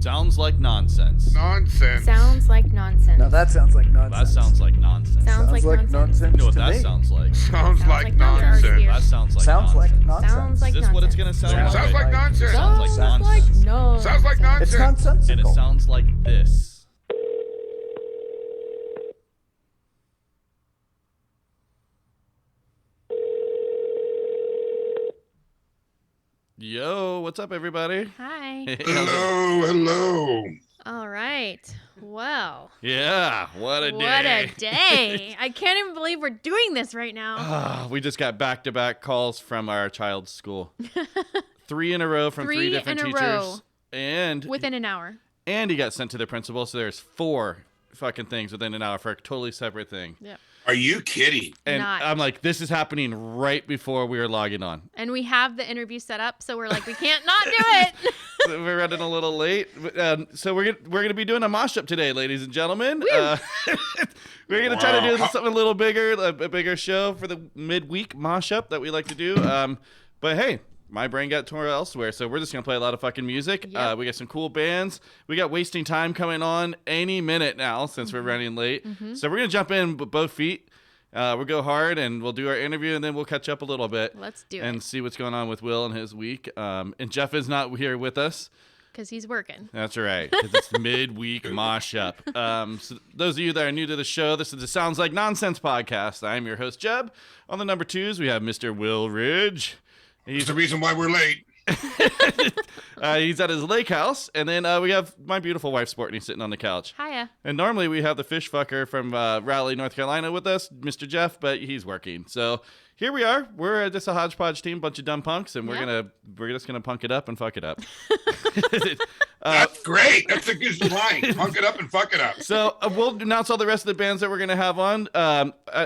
Sounds like nonsense. Nonsense. Sounds like nonsense. Now that sounds like nonsense. That sounds like nonsense. Sounds like nonsense. You know what to that me. sounds like? Sounds like nonsense. nonsense. That sounds like Sounds nonsense. like nonsense. Sounds like Is this what it's gonna sound like? Sounds like nonsense. Sounds like Sounds nonsense. no. Sounds like nonsense. It's nonsensical. And it sounds like this. Yo, what's up, everybody? Hi. Hello. All right. Well. Yeah, what a day. What a day. I can't even believe we're doing this right now. We just got back-to-back calls from our child's school. 3 in a row from 3 different teachers. Row. And Within an hour. And he got sent to the principal, so there's 4 fucking things within an hour for a totally separate thing. Yep. Are you kidding? And Not. I'm like, this is happening right before we were logging on. And we have the interview set up, so we're like, we can't not do it. So we're running a little late. So we're gonna be doing a mosh up today, ladies and gentlemen. We're gonna try to do something a little bigger, a bigger show for the midweek mosh up that we like to do. But hey, my brain got torn elsewhere, so we're just gonna play a lot of fucking music. Yep. We got some cool bands. We got Wasting Time coming on any minute now since we're running late. So we're gonna jump in with both feet. We'll go hard and we'll do our interview and then we'll catch up a little bit. Let's do and it. see what's going on with Will and his week. And Jeff is not here with us. Because he's working. That's right, because it's midweek mosh up. So those of you that are new to the show, this is the Sounds Like Nonsense podcast. I'm your host, Jeb. On the number 2s, we have Mr. Will Ridge. He's the reason why we're late. He's at his lake house. And then we have my beautiful wife, Sportney, sitting on the couch. Hiya. And normally we have the fish fucker from Raleigh, North Carolina with us, Mr. Jeff, but he's working. So here we are. We're just a hodgepodge team, bunch of dumb punks, and we're just gonna punk it up and fuck it up. That's great. That's a good line. Punk it up and fuck it up. So we'll announce all the rest of the bands that we're gonna have on.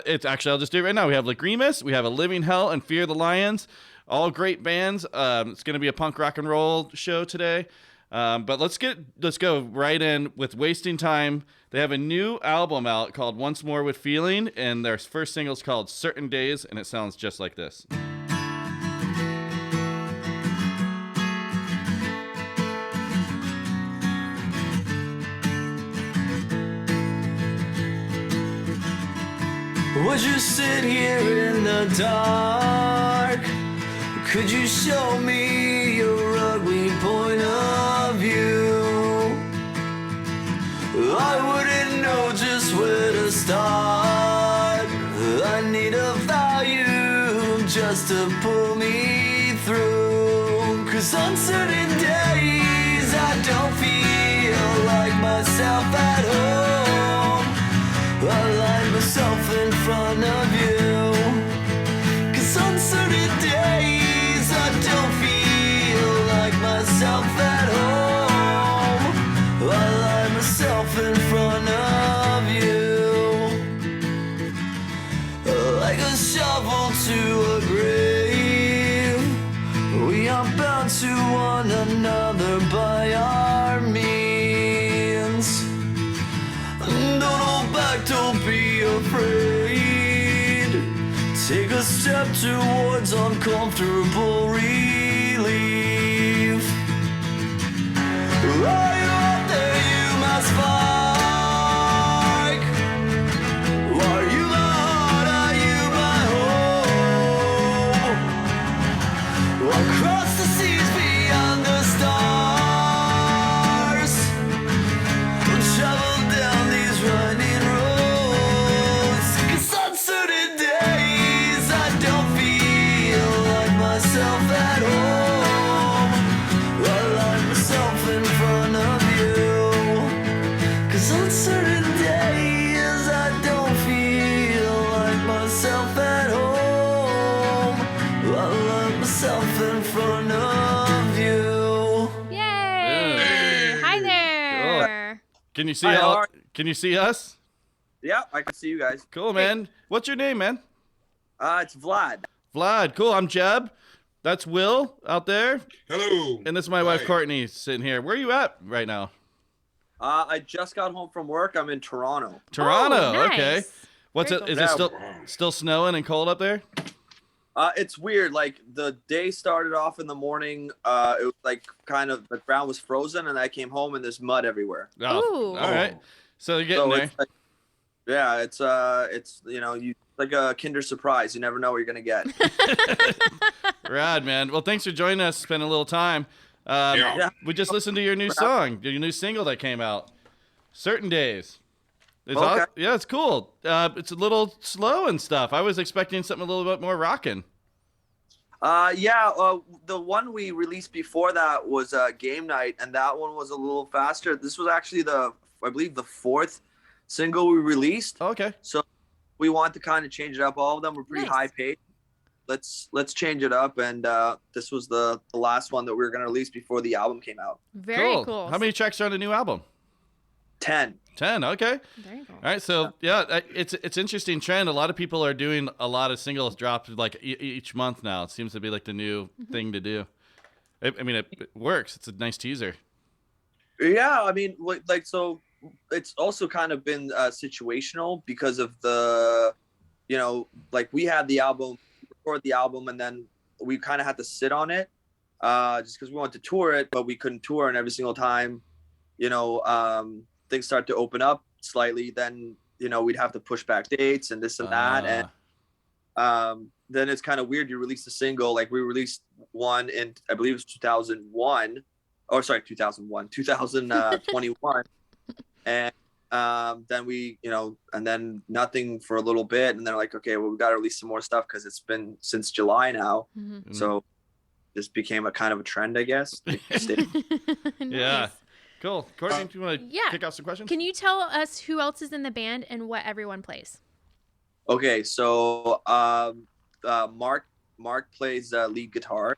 It's actually, I'll just do it right now. We have Grimas, we have A Living Hell, and Fear the Lions. All great bands. It's gonna be a punk rock and roll show today. But let's go right in with Wasting Time. They have a new album out called Once More with Feeling, and their first single is called Certain Days, and it sounds just like this. Would you sit here in the dark? Could you show me your ugly point of view? I wouldn't know just where to start. I need a value just to pull me through. 'Cause on certain days I don't feel like myself at home. I line myself in front of you. 'Cause on certain days I don't feel like myself at home. I line myself in front of you. Like a shovel to a grave. We are bound to one another by our means. Don't hold back, don't be afraid. Take a step towards uncomfortable relief. Are you out there, you must spark? Are you my heart, are you my hope? Across the seas beyond the stars, we'll travel down these winding roads. 'Cause on certain days I don't feel like myself at home. I line myself in front of you. 'Cause on certain days I don't feel like myself at home. I line myself in front of you. Yay. Hi there. Can you see Hi, how are- Can you see us? Yeah, I can see you guys. Cool, man. What's your name, man? It's Vlad. Vlad. Cool. I'm Jeb. That's Will out there. Hello. And this is my wife, Hi. Courtney, sitting here. Where are you at right now? I just got home from work. I'm in Toronto. Toronto. Oh, nice. Okay. What's Very it? cool. Is Yeah. it still snowing and cold up there? It's weird. Like the day started off in the morning. It was like kind of the ground was frozen, and I came home and there's mud everywhere. Oh, Ooh. all right. So you're getting So there. it's like, yeah, it's you like a Kinder Surprise. You never know what you're gonna get. Rad, man. Well, thanks for joining us. Spend a little time. Yeah. We just listened to your new song, your new single that came out, Certain Days. It's Okay. yeah, it's cool. It's a little slow and stuff. I was expecting something a little bit more rocking. The one we released before that was Game Night, and that one was a little faster. This was actually I believe the fourth single we released. Oh, okay. So we want to kind of change it up. All of them were pretty Nice. high pace. Let's change it up, and this was the last one that we were gonna release before the album came out. Very cool. How many tracks are on the new album? 10. 10. Okay. Very cool. All right. So yeah, it's interesting trend. A lot of people are doing a lot of singles drops like each month now. It seems to be like the new thing to do. I mean, it works. It's a nice teaser. Yeah, I mean, so it's also kind of been situational because of the, like we had the album, record the album, and then we kind of had to sit on it just because we wanted to tour it, but we couldn't tour, and every single time, things start to open up slightly, then we'd have to push back dates and this and that, and then it's kind of weird. You release a single, like we released one in, I believe it was 2021, 2021, and then we, and then nothing for a little bit, and then like, okay, well, we got to release some more stuff because it's been since July now, so this became a kind of a trend, I guess. Yeah. Cool. Courtney, do you want to Yeah. kick off some questions? Can you tell us who else is in the band and what everyone plays? Okay, so Mark plays lead guitar,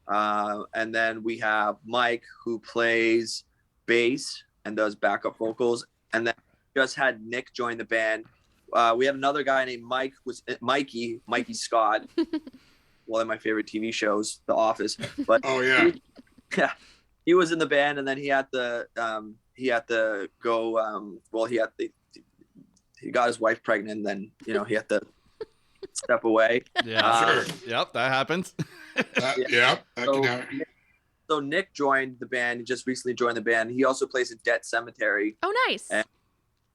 and then we have Mike who plays bass and does backup vocals, and then just had Nick join the band. We have another guy named Mikey Scott, one of my favorite TV shows, The Office. But Oh yeah. he was in the band, and then he had to go. He got his wife pregnant, and then he had to step away. Yeah. Sure. Yep, that happens. That can happen. So Nick joined the band. He just recently joined the band. He also plays in Debt Cemetery. Oh, nice. And-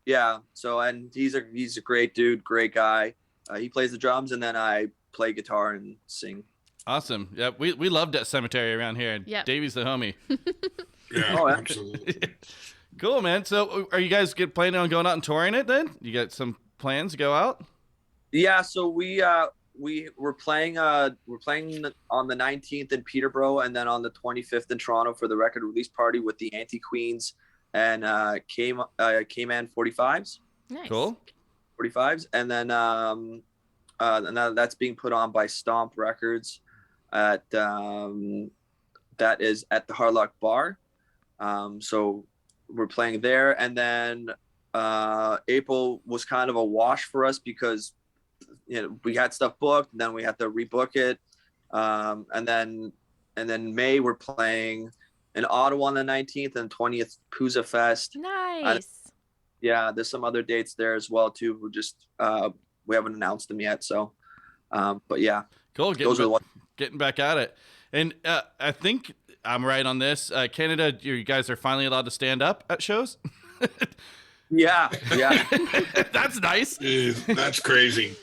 Yeah. So, and he's a great dude, great guy. He plays the drums, and then I play guitar and sing. Awesome. Yeah, we love that cemetery around here. Yep. Davey's the homie. Yeah, Oh, absolutely. Cool, man. So are you guys planning on going out and touring it then? You got some plans to go out? Yeah. So we're playing on the 19th in Peterborough, and then on the 25th in Toronto for the record release party with the Anti-Queens and K-Man 45s. Nice. Cool. 45s, and then that's being put on by Stomp Records that is at the Harlock Bar. So we're playing there, and then April was kind of a wash for us because we had stuff booked, and then we had to rebook it, and then May we're playing in Ottawa on the 19th and 20th Pooza Fest. Nice. Yeah, there's some other dates there as well too. We're just we haven't announced them yet, so but yeah, Cool. those are the ones. Getting back at it. And I think I'm right on this. Canada, you guys are finally allowed to stand up at shows? Yeah. That's nice. That's crazy.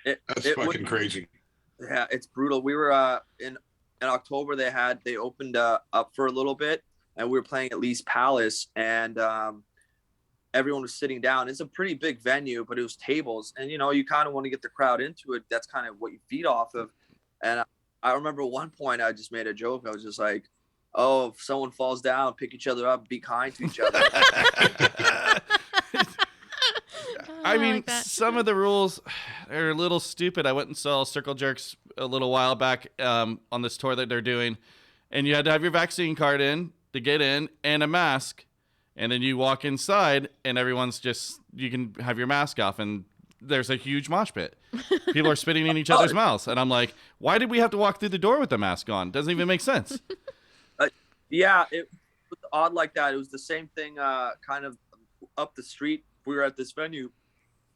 That's It fucking would- crazy. Yeah, it's brutal. We were in October. They opened up for a little bit, and we were playing at Lee's Palace, and everyone was sitting down. It's a pretty big venue, but it was tables, and you kind of want to get the crowd into it. That's kind of what you feed off of. And I remember one point I just made a joke. I was just like, "Oh, if someone falls down, pick each other up, be kind to each other." I mean, like that. some of the rules are a little stupid. I went and saw Circle Jerks a little while back on this tour that they're doing, and you had to have your vaccine card in to get in and a mask, and then you walk inside and everyone's you can have your mask off, and there's a huge mosh pit. People are spitting in each other's mouths, and I'm like, why did we have to walk through the door with the mask on? Doesn't even make sense. Yeah, it was odd like that. It was the same thing kind of up the street. We were at this venue,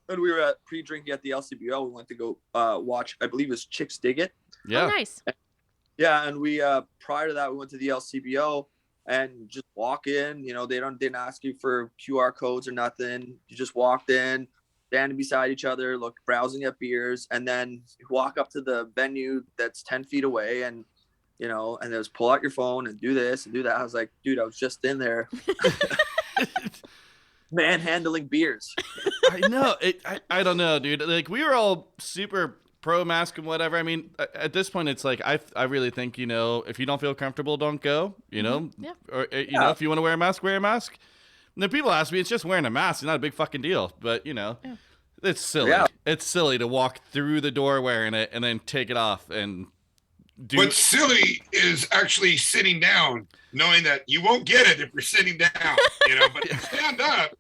and we were at pre-drinking at the LCBO. We went to go watch, I believe it was Chicks Dig It. Yeah. Oh, nice. Yeah, and we prior to that we went to the LCBO and just walk in. You know, they didn't ask you for QR codes or nothing. You just walked in, standing beside each other, browsing at beers, and then walk up to the venue that's 10 feet away, and you know, and just pull out your phone and do this and do that. I was like, dude, I was just in there, manhandling beers. I know. I don't know, dude. Like, we were all super pro mask and whatever. I mean, at this point, it's like I really think, you know, if you don't feel comfortable, don't go. You know, Yeah. or you know, if you want to wear a mask, wear a mask. And then people ask me, it's just wearing a mask. It's not a big fucking deal. But you know, it's silly. Yeah. It's silly to walk through the door wearing it and then take it off and do. What's silly is actually sitting down, knowing that you won't get it if you're sitting down, you know, but you stand up,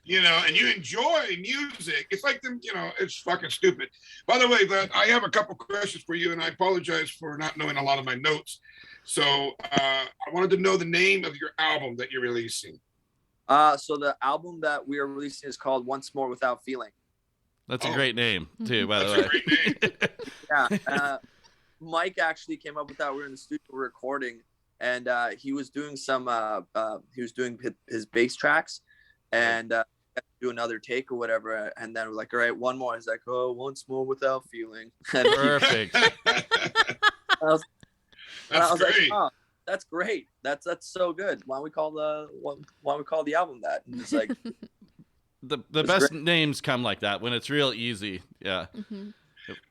you know, and you enjoy music. It's like them, you know, it's fucking stupid. By the way, Vlad, I have a couple questions for you, and I apologize for not knowing a lot of my notes. So I wanted to know the name of your album that you're releasing. So the album that we are releasing is called Once More Without Feeling. That's a great name too, by the That's way. a great name. Yeah. Mike actually came up with that. We were in the studio recording, and he was doing his bass tracks, and do another take or whatever. And then we're like, all right, one more. He's like, oh, once more without feeling. And Perfect. I was That's like, great. oh, that's great. That's so good. Why don't we call the album that? And it's like The That's best great. names come like that when it's real easy. Yeah.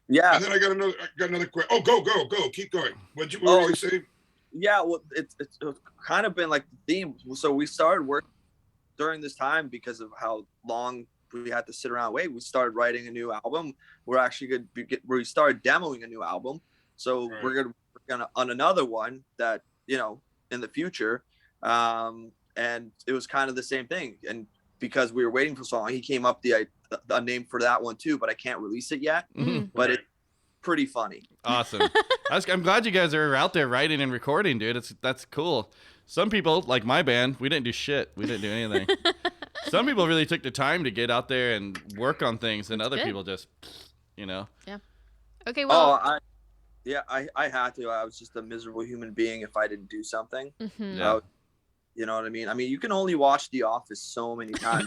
yeah. And then I got another question. Oh, go. Keep going. What were you saying? Yeah, well, it's kind of been like the theme. So we started work during this time because of how long we had to sit around and wait. We started writing a new album. We're actually we started demoing a new album. So Right. we're gonna on another one that, you know, in the future. And it was kind of the same thing. And because we were waiting for so long, he came up a name for that one too, but I can't release it yet. Mhm. But Right. it's pretty funny. Awesome. I'm glad you guys are out there writing and recording, dude. That's cool. Some people, like my band, we didn't do shit. We didn't do anything. Some people really took the time to get out there and work on things, and other good. people just, you know. Okay, well. I had to. I was just a miserable human being if I didn't do something. Mhm. Yeah. You know what I mean? I mean, you can only watch The Office so many times.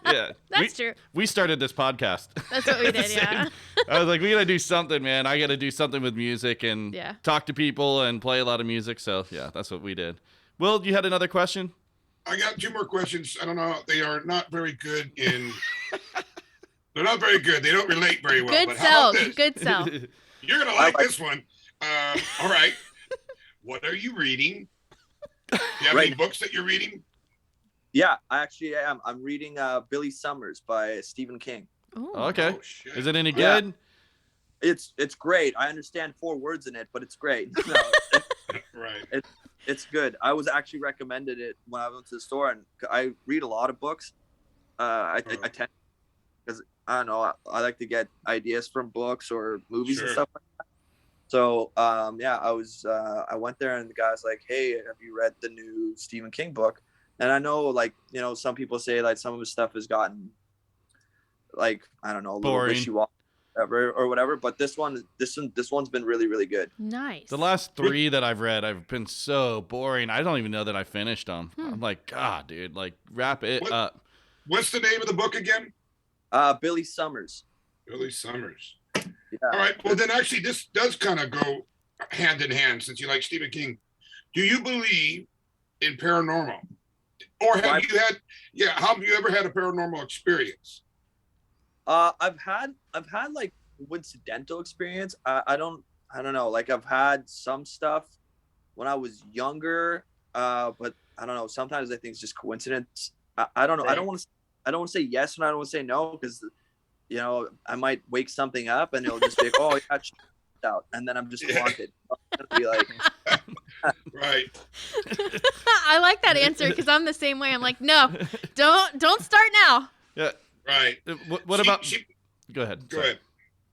Yeah. That's true. We started this podcast. That's what we At the did, yeah. same- I was like, we got to do something, man. I got to do something with music and Yeah. talk to people and play a lot of music. So, yeah, that's what we did. Will, you had another question? I got two more questions. I don't know. They are not very good in. They're not very good. They don't relate very well. Good but sell. how about this? Good sell. You're gonna like this one. All right. What are you reading? Do you have any Right. books that you're reading? Yeah, I actually am. I'm reading Billy Summers by Stephen King. Ooh. Okay. Oh, shit. Is it any Yeah. good? It's great. I understand 4 words in it, but it's great. No, Right. it's good. I was actually recommended it when I went to the store, and I read a lot of books. I tend, because I don't know, I like to get ideas from books or movies and Sure. stuff like that. So I went there, and the guy's like, hey, have you read the new Stephen King book? And I know, like, you know, some people say like some of his stuff has gotten, like, I don't know, a little Boring. wishy-washy or whatever, but this one's been really, really good. Nice. The last 3 that I've read, I've been so boring. I don't even know that I finished them. I'm like, God, dude, like, wrap it What? up. What's the name of the book again? Billy Summers. Billy Summers. Yeah. All right. Well, then actually, this does kind of go hand in hand since you like Stephen King. Do you believe in paranormal? Or have you ever had a paranormal experience? I've had like coincidental experience. I don't know. Like, I've had some stuff when I was younger, but I don't know. Sometimes I think it's just coincidence. I don't know. I don't want to say yes and I don't want to say no, because, you know, I might wake something up and it'll just be like, oh yeah, check it out, and then I'm just haunted. I'll be like, Right. I like that answer because I'm the same way. I'm like, no, don't start now. Yeah. Right. What about? She, Go ahead. go Sorry. ahead.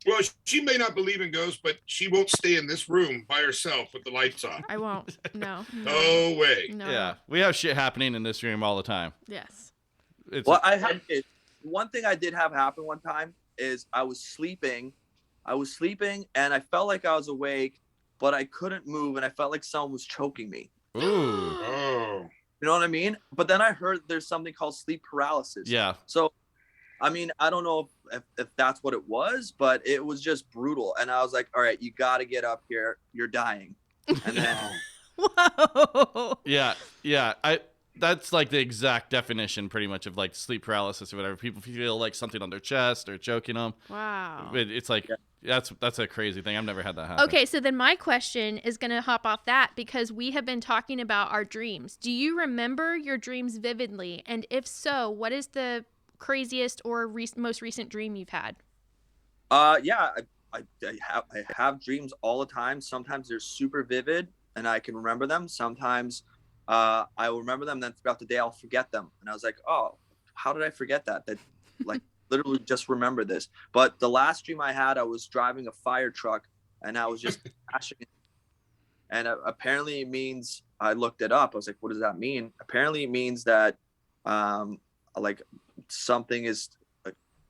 Well, she may not believe in ghosts, but she won't stay in this room by herself with the lights on. I won't. No. No way. No. Yeah, we have shit happening in this room all the time. Yes. It's well, I had one thing I did have happen one time is I was sleeping, I was sleeping and I felt like I was awake, but I couldn't move, and I felt like someone was choking me. Ooh. Oh. You know what I mean? But then I heard there's something called sleep paralysis. Yeah. So, I mean, I don't know if that's what it was, but it was just brutal. And I was like, all right, you got to get up here. You're dying. And then, Whoa. Yeah. That's like the exact definition pretty much of like sleep paralysis or whatever. People feel like something on their chest or choking them. Wow. It's like, that's a crazy thing. I've never had that happen. Okay, so then my question is going to hop off that because we have been talking about our dreams. Do you remember your dreams vividly? And if so, what is the craziest or most recent dream you've had? yeah, I have dreams all the time. Sometimes they're super vivid and I can remember them. Sometimes I will remember them, then throughout the day I'll forget them. And I was like, oh, how did I forget that? That like literally just remember this. But the last dream I had, I was driving a fire truck and I was just crashing it. And apparently it means, I looked it up. I was like, what does that mean? Apparently it means that like something is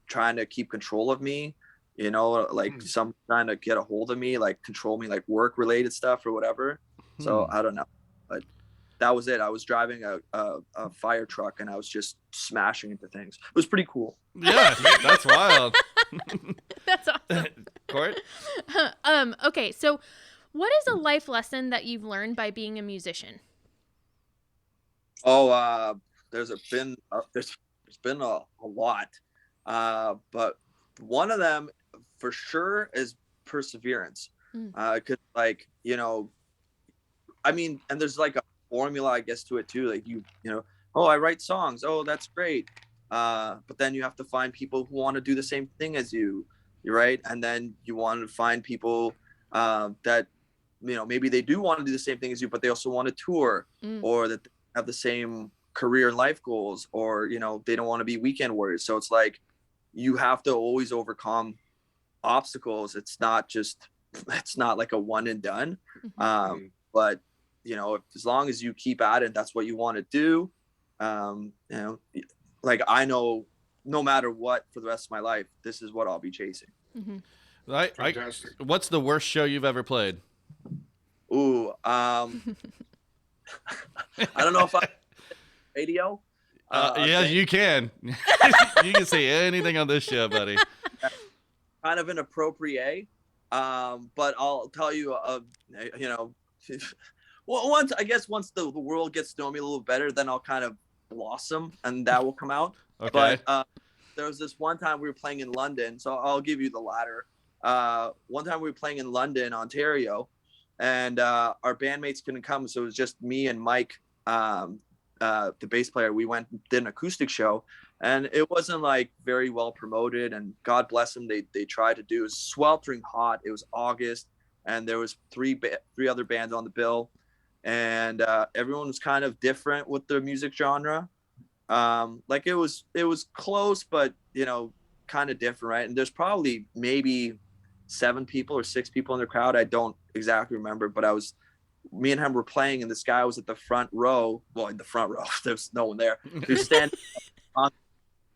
trying to keep control of me, you know, like some trying to get a hold of me, like control me, like work related stuff or whatever. So I don't know, but that was it. I was driving a fire truck and I was just smashing into things. It was pretty cool. Yeah, that's wild. That's awesome. Court? Okay, so what is a life lesson that you've learned by being a musician? Oh, there's been a lot, but one of them for sure is perseverance. Because like, you know, I mean, and there's like a formula, I guess, to it too. Like you know, oh, I write songs. Oh, that's great. But then you have to find people who want to do the same thing as you, right? And then you want to find people that, you know, maybe they do want to do the same thing as you, but they also want to tour, or that they have the same career and life goals, or, you know, they don't want to be weekend warriors. So it's like you have to always overcome obstacles. It's not like a one and done. But you know, as long as you keep at it, that's what you want to do. You know, like I know no matter what for the rest of my life, this is what I'll be chasing. Fantastic. What's the worst show you've ever played? Ooh, I don't know if I radio. Yeah, you can. You can say anything on this show, buddy. Kind of inappropriate, but I'll tell you, you know, well, once the world gets to know me a little better, then I'll kind of blossom, and that will come out. Okay. But there was this one time we were playing in London, so I'll give you the latter. One time we were playing in London, Ontario, and our bandmates couldn't come, so it was just me and Mike, the bass player. We went and did an acoustic show, and it wasn't like very well promoted, and God bless them, they tried to do. It was sweltering hot. It was August, and there was three other bands on the bill, and everyone was kind of different with their music genre. Like it was close, but you know, kind of different, right? And there's probably maybe 7 people or 6 people in the crowd. I don't exactly remember, but me and him were playing, and this guy was at the front row. Well, in the front row, there's no one there. He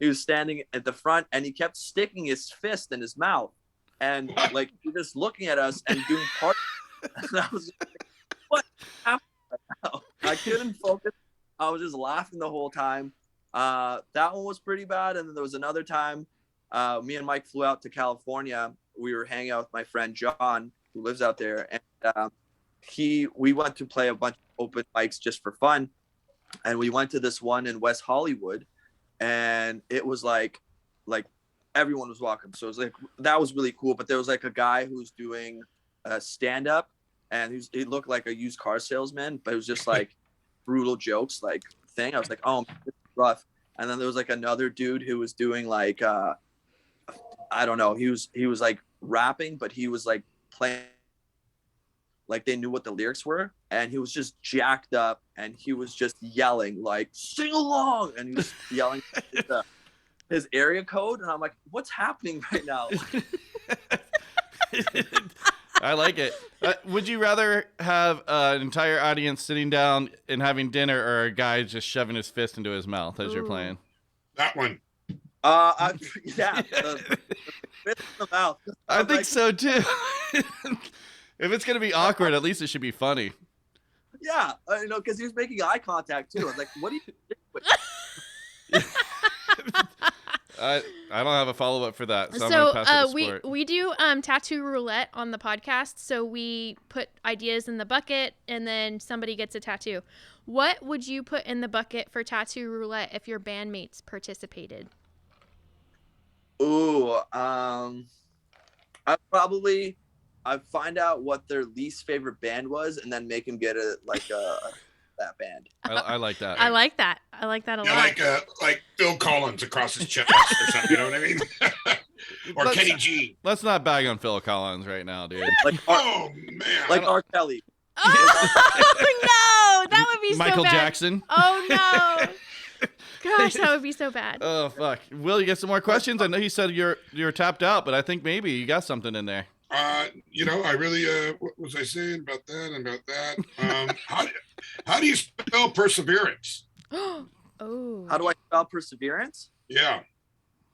was standing at the front, and he kept sticking his fist in his mouth, and like he was just looking at us and doing part. And I was like, what happened right now? I couldn't focus. I was just laughing the whole time. That one was pretty bad. And then there was another time, me and Mike flew out to California. We were hanging out with my friend John, who lives out there, and we went to play a bunch of open mics just for fun. And we went to this one in West Hollywood, and it was like everyone was welcome. So it was like, that was really cool. But there was like a guy who's doing a stand-up, and he looked like a used car salesman, but it was just like brutal jokes, like thing. I was like, oh, this is rough. And then there was like another dude who was doing like, I don't know. He was like rapping, but he was like playing, like they knew what the lyrics were, and he was just jacked up, and he was just yelling like, sing along. And he was yelling his area code. And I'm like, what's happening right now? I like it. Would you rather have an entire audience sitting down and having dinner, or a guy just shoving his fist into his mouth as you're playing? That one. Yeah, the fist in the mouth. I think like, so too. If it's gonna be awkward, at least it should be funny. Yeah, because he was making eye contact too. I was like, "What are you doing?" I don't have a follow up for that, so I'm gonna pass it to Sport. we do tattoo roulette on the podcast. So we put ideas in the bucket, and then somebody gets a tattoo. What would you put in the bucket for tattoo roulette if your bandmates participated? Ooh, I'd find out what their least favorite band was, and then make them get that band. I like that. I like that. I like that a lot. Like Phil Collins across his chest or something. You know what I mean? Or Kenny G. Let's not bag on Phil Collins right now, dude. Oh man. Like R. Kelly. Oh no, that would be Michael so bad. Jackson. Oh no. Gosh, that would be so bad. Oh fuck. Will, you get some more questions? I know you said you're tapped out, but I think maybe you got something in there. I really what was I saying about that and about that? How do you spell perseverance? Oh. How do I spell perseverance? Yeah.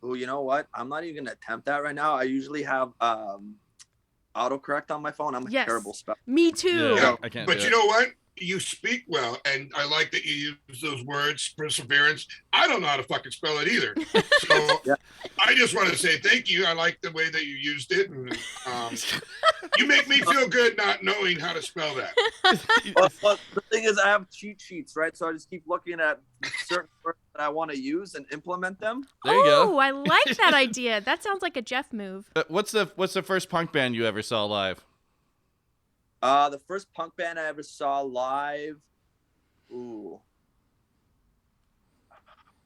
Oh, you know what? I'm not even gonna attempt that right now. I usually have autocorrect on my phone. I'm a terrible speller. Me too. Yeah, I can't. But you know what? You speak well, and I like that you use those words, perseverance. I don't know how to fucking spell it either. So Yeah. I just want to say thank you. I like the way that you used it, and you make me feel good not knowing how to spell that. Well, the thing is, I have cheat sheets, right? So I just keep looking at certain words that I want to use and implement them. There you go. Oh, I like that idea. That sounds like a Jeff move. What's the first punk band you ever saw live? The first punk band I ever saw live. Ooh.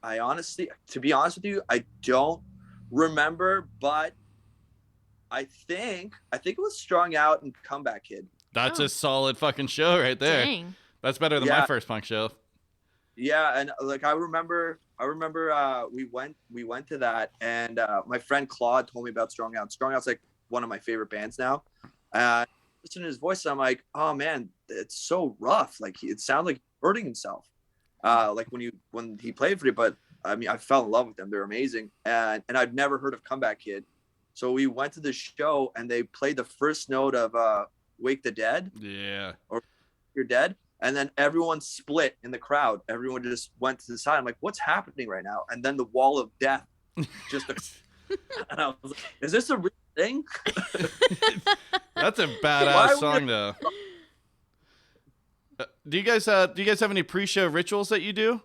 To be honest with you, I don't remember, but I think it was Strung Out and Comeback Kid. That's a solid fucking show right there. Dang. That's better than my first punk show. Yeah, and like I remember we went to that, and my friend Claude told me about Strung Out. Strung Out's like one of my favorite bands now. Listening to his voice, I'm like, oh man, it's so rough. Like it sounds like he's hurting himself. Like when he played for you, but I mean, I fell in love with them. They're amazing, and I've never heard of Comeback Kid. So we went to the show, and they played the first note of "Wake the Dead." Yeah. Or "You're Dead," and then everyone split in the crowd. Everyone just went to the side. I'm like, what's happening right now? And then the wall of death just. And I was like, is this a real thing? That's a badass song, though. Do you guys have any pre-show rituals that you do?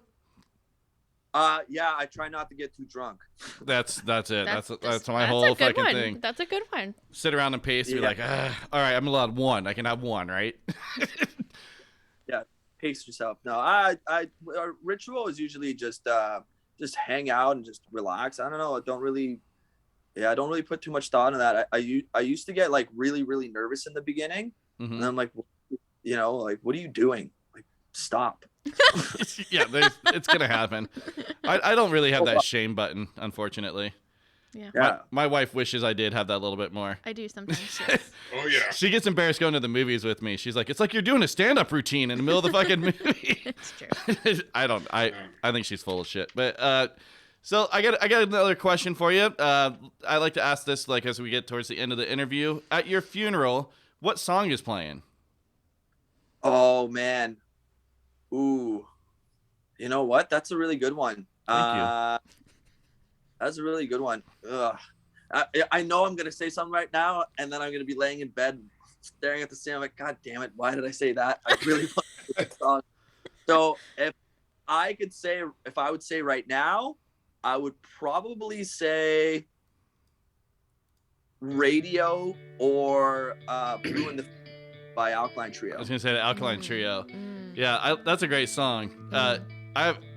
Yeah, I try not to get too drunk. That's it. That's my whole fucking thing. That's a good one. Sit around and pace. Yeah. Be like, all right, I'm allowed one. I can have one, right? Yeah, pace yourself. No, our ritual is usually just hang out and just relax. I don't know. I don't really put too much thought in that. I used to get like really, really nervous in the beginning. Mm-hmm. And I'm like, like, what are you doing? Like, stop. Yeah, it's going to happen. I don't really have that shame button, unfortunately. Yeah. My wife wishes I did have that a little bit more. I do sometimes. Yes. Oh, yeah. She gets embarrassed going to the movies with me. She's like, it's like you're doing a stand-up routine in the middle of the fucking movie. It's true. I think she's full of shit. But, so I got another question for you. I like to ask this like as we get towards the end of the interview. At your funeral, what song is playing? Oh man, ooh, you know what? That's a really good one. Thank you. That's a really good one. Ugh. I know I'm gonna say something right now, and then I'm gonna be laying in bed staring at the ceiling. I'm like, God damn it! Why did I say that? I really love that song. So if I would say right now, I would probably say Radio or Blue in the by Alkaline Trio. I was gonna say the Alkaline Trio. Yeah, that's a great song. I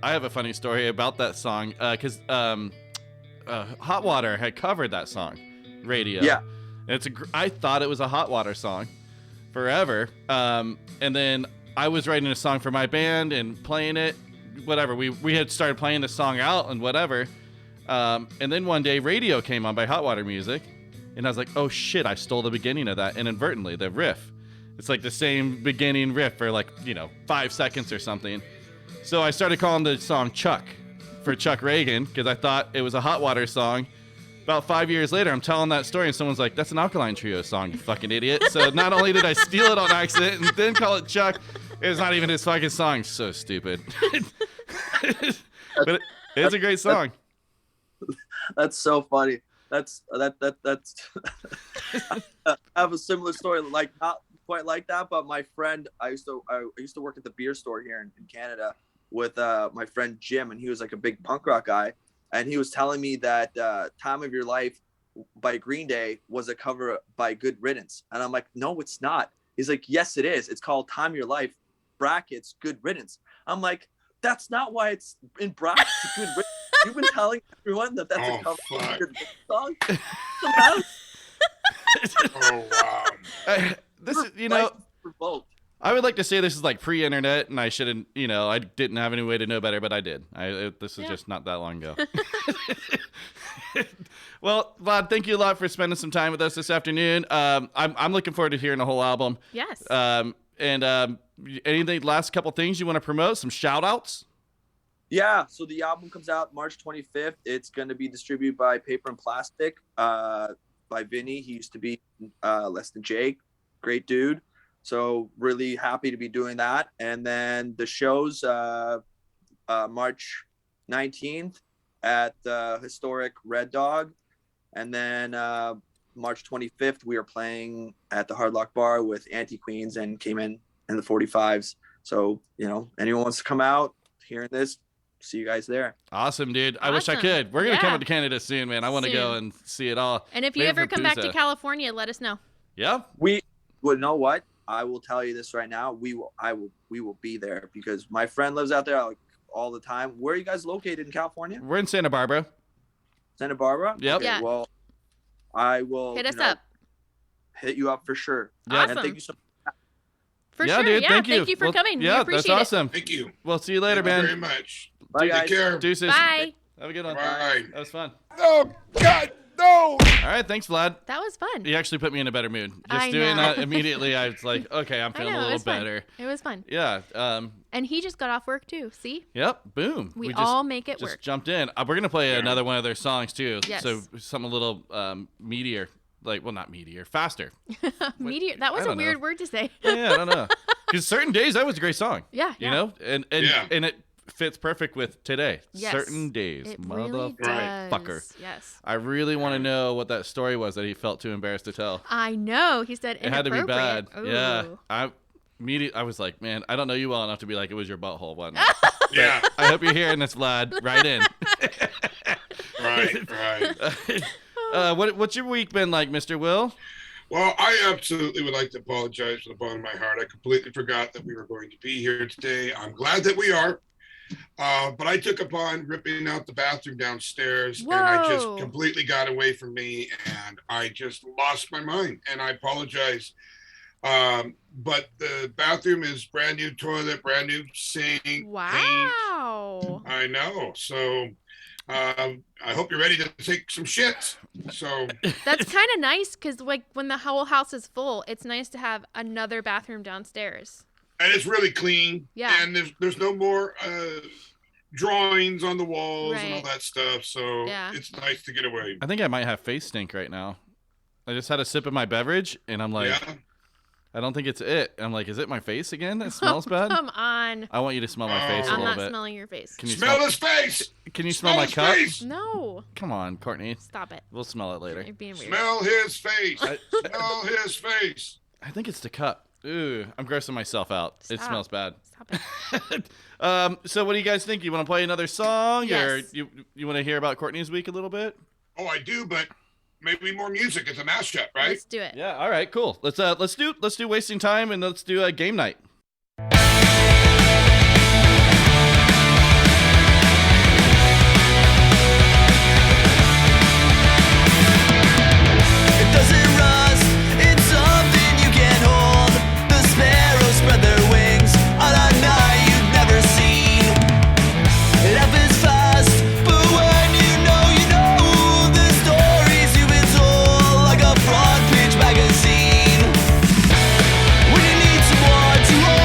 have a funny story about that song because Hot Water had covered that song, Radio. Yeah, and I thought it was a Hot Water song forever, and then I was writing a song for my band and playing it. Whatever, we had started playing the song out and whatever, and then one day Radio came on by Hot Water Music, and I was like, oh shit, I stole the beginning of that inadvertently, the riff. It's like the same beginning riff for 5 seconds or something. So I started calling the song Chuck for Chuck Reagan because I thought it was a Hot Water song. About 5 years later, I'm telling that story, and someone's like, that's an Alkaline Trio song, you fucking idiot. So not only did I steal it on accident and then call it Chuck, it's not even his fucking song. So stupid. But it's a great song. That's so funny. That's I have a similar story, like not quite like that, but my friend, I used to work at the beer store here in Canada with my friend Jim, and he was like a big punk rock guy, and he was telling me that Time of Your Life by Green Day was a cover by Good Riddance, and I'm like, no, it's not. He's like, yes, it is. It's called Time of Your Life brackets Good Riddance. I'm like, that's not why it's in brackets Good Riddance. You've been telling everyone that that's a cover of a Good Riddance song. Oh wow. This is, I would like to say this is like pre-internet, and I shouldn't, I didn't have any way to know better, but I did. This is just not that long ago. Well, Vlad, thank you a lot for spending some time with us this afternoon. I'm looking forward to hearing the whole album. Yes. And anything, last couple things you want to promote? Some shout outs? Yeah, so the album comes out March 25th. It's going to be distributed by Paper and Plastic, by Vinny. He used to be Less Than Jake. Great dude. So really happy to be doing that. And then the shows March 19th at the historic Red Dog. And then March 25th, we are playing at the Hard Lock Bar with Anti-Queens and Cayman and the 45s. So, anyone wants to come out, hearing this, see you guys there. Awesome, dude. I wish I could. We're going to come up to Canada soon, man. I want to go and see it all. And if you ever come back to California, let us know. Yeah. Well, know what? I will tell you this right now. We will be there because my friend lives out there like all the time. Where are you guys located in California? We're in Santa Barbara. Santa Barbara? Yep. Okay, yeah. Well, I will hit us up. Hit you up for sure. Awesome. And thank you so much. For sure. Dude, yeah, thank you for coming. Yeah, we appreciate that's awesome. Thank you. We'll see you later, Thank man. you very much. Bye, guys. Take care. Deuces. Bye. Have a good one. Bye. That was fun. Oh God, no. All right, thanks, Vlad. That was fun. You actually put me in a better mood. Just I doing know. that immediately, I was like, okay, I'm feeling a it little was fun. better. It was fun. Yeah. And he just got off work too. See? Yep. Boom. We just, all make it just work. jumped in. We're gonna play another one of their songs too. Yes. So something a little meteor, not meteor, faster. Meteor. That was I a don't weird know. word to say. Yeah, I don't know. Because certain days that was a great song. Yeah. You know, and it fits perfect with today. Yes. Certain days, It really motherfucker. does. Yes. I really want to know what that story was that he felt too embarrassed to tell. I know. He said It had to be bad. Ooh. Yeah. I was like, man, I don't know you well enough to be like, it was your butthole, wasn't it? Yeah. I hope you're hearing this, Vlad. Right in. Right. What's your week been like, Mr. Will? Well, I absolutely would like to apologize from the bottom of my heart. I completely forgot that we were going to be here today. I'm glad that we are. But I took upon ripping out the bathroom downstairs, Whoa. and I just completely got away from me, and I just lost my mind, and I apologize. But the bathroom is brand new toilet, brand new sink. Wow. Paint. I know. So I hope you're ready to take some shit. So That's kind of nice because like when the whole house is full, it's nice to have another bathroom downstairs. and it's really clean. Yeah. And there's no more drawings on the walls and all Right. that stuff. So Yeah. it's nice to get away. I think I might have face stink right now. I just had a sip of my beverage, and I'm like, Yeah. I don't think it's it. I'm like, is it my face again? That smells bad. Come on. I want you to smell my face a I'm little not bit. smelling your face. Can you Smell his face. Can you smell my his cup? face. No. Come on, Courtney. Stop it. We'll smell it later. You're being weird. Smell his face. Smell his face. I think it's the cup. Ooh, I'm grossing myself out. It Stop. smells bad. Stop it. So what do you guys think? You want to play another song, or Yes. you want to hear about Courtney's week a little bit? Oh, I do, but maybe more music. It's a mashup, right? Let's do it. Yeah. All right. Cool. Let's do wasting time, and let's do a game night. It doesn't rust, it's something you can't hold. The sparrows spread their wings on a night you've never seen. Life is fast, but when you know the stories you've been told like a front page magazine. When you need someone to hold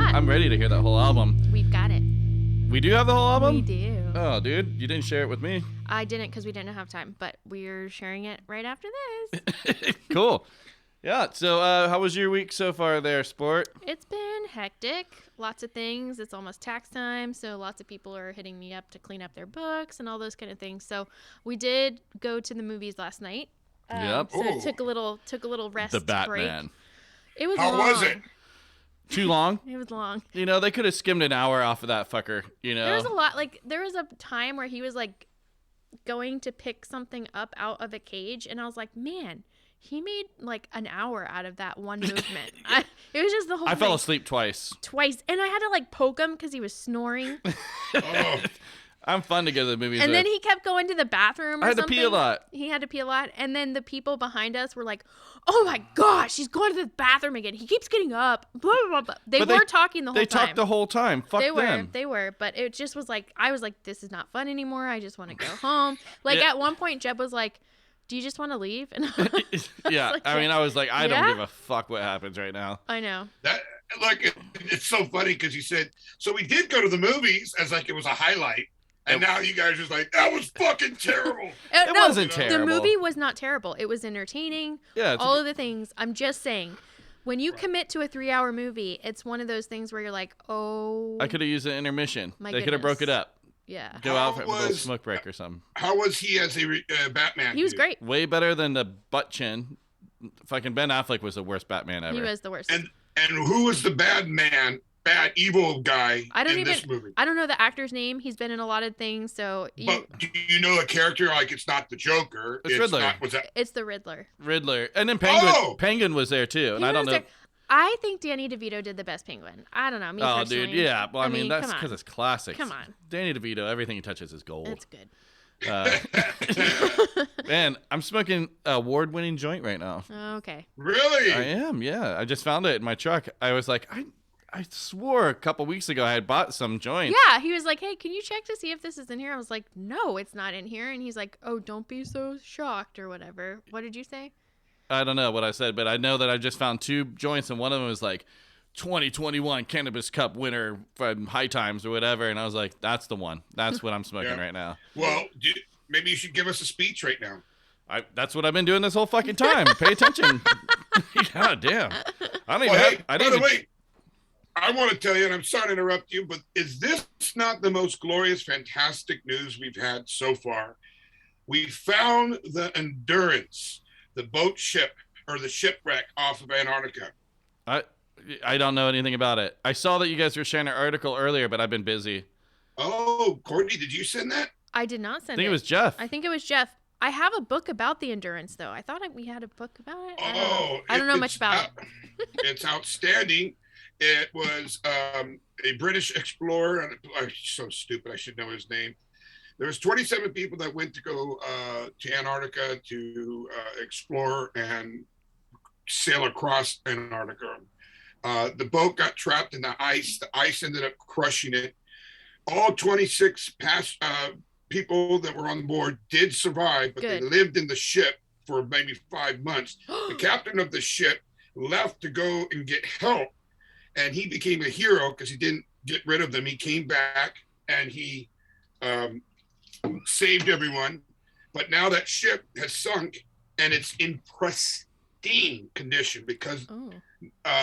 I'm ready to hear that whole album. We've got it. We do have the whole album? We do. Oh, dude, you didn't share it with me. I didn't because we didn't have time, but we're sharing it right after this. Cool. Yeah, so how was your week so far there, Sport? It's been hectic. Lots of things. It's almost tax time, so lots of people are hitting me up to clean up their books and all those kind of things. So we did go to the movies last night. Yep. So it took a little rest The break. Batman. It was How long. was it? Too long? It was long. You know, they could have skimmed an hour off of that fucker, you know? There was a lot, like, there was a time where he was, like, going to pick something up out of a cage, and I was like, man, he made, like, an hour out of that one movement. It was just the whole I thing. fell asleep twice. And I had to, like, poke him because he was snoring. Oh, I'm fun to go to the movies And with. then he kept going to the bathroom or I had something. to pee a lot. He had to pee a lot. And then the people behind us were like, oh my gosh, he's going to the bathroom again. He keeps getting up. Blah, blah, blah. They But were talking the whole They time. talked the whole time. Fuck them. They were. But it just was like, I was like, this is not fun anymore. I just want to go home. Like Yeah. at one point, Jeb was like, do you just want to leave? And Yeah, like, I mean, I was like, I don't Yeah? give a fuck what happens right now. I know. that like it's so funny because you said so. We did go to the movies as like it was a highlight, and now you guys are just like that was fucking terrible. It No, wasn't terrible. The movie was not terrible. It was entertaining. Yeah, it's all of the things. I'm just saying, when you commit to a 3-hour movie, it's one of those things where you're like, oh, I could have used an intermission. My They could have broke it goodness. up. yeah. Go out for a little was- smoke break or something. How was he as a Batman? He was dude? great. Way better than the butt chin. Fucking Ben Affleck was the worst Batman ever. He was the worst. And who was the bad evil guy I don't in even. this movie? I don't know the actor's name. He's been in a lot of things, so But do you know the character? Like it's not the Joker. It's Riddler. Not, was that? it's the Riddler. Riddler. And then Penguin. Oh! Penguin was there too. And He I don't was know. there. I think Danny DeVito did the best Penguin. I don't know. Me Oh, personally. dude. Yeah. Well, I mean, that's come on. because it's classics. Come on. Danny DeVito, everything he touches is gold. It's good. Man, I'm smoking a award-winning joint right now. Okay. Really? I am, yeah. I just found it in my truck. I was like, I swore a couple weeks ago I had bought some joints. Yeah, he was like, "Hey, can you check to see if this is in here?" I was like, "No, it's not in here." And he's like, "Oh, don't be so shocked or whatever." What did you say? I don't know what I said, but I know that I just found 2 joints, and one of them was like 2021 Cannabis Cup winner from High Times or whatever. And I was like, that's the one. That's what I'm smoking Yeah. right now. Well, maybe you should give us a speech right now. That's what I've been doing this whole fucking time. Pay attention. God damn. I don't even Well, hey, have. I by didn't the even, way, I want to tell you, and I'm sorry to interrupt you, but is this not the most glorious, fantastic news we've had so far? We found the Endurance, the boat ship or the shipwreck off of Antarctica. I don't know anything about it. I saw that you guys were sharing an article earlier, but I've been busy. Oh, Courtney, did you send that? I did not I send think it. it was Jeff. I think it was Jeff. I have a book about the Endurance, though. I thought we had a book about it. I don't know much about it. It's outstanding. It was a British explorer, and I'm so stupid. I should know his name. There was 27 people that went to go to Antarctica to explore and sail across Antarctica. The boat got trapped in the ice. The ice ended up crushing it. All 26 people that were on board did survive, but Good. they lived in the ship for maybe 5 months. The captain of the ship left to go and get help, and he became a hero because he didn't get rid of them. He came back and he saved everyone. But now that ship has sunk and it's in pristine condition because Oh.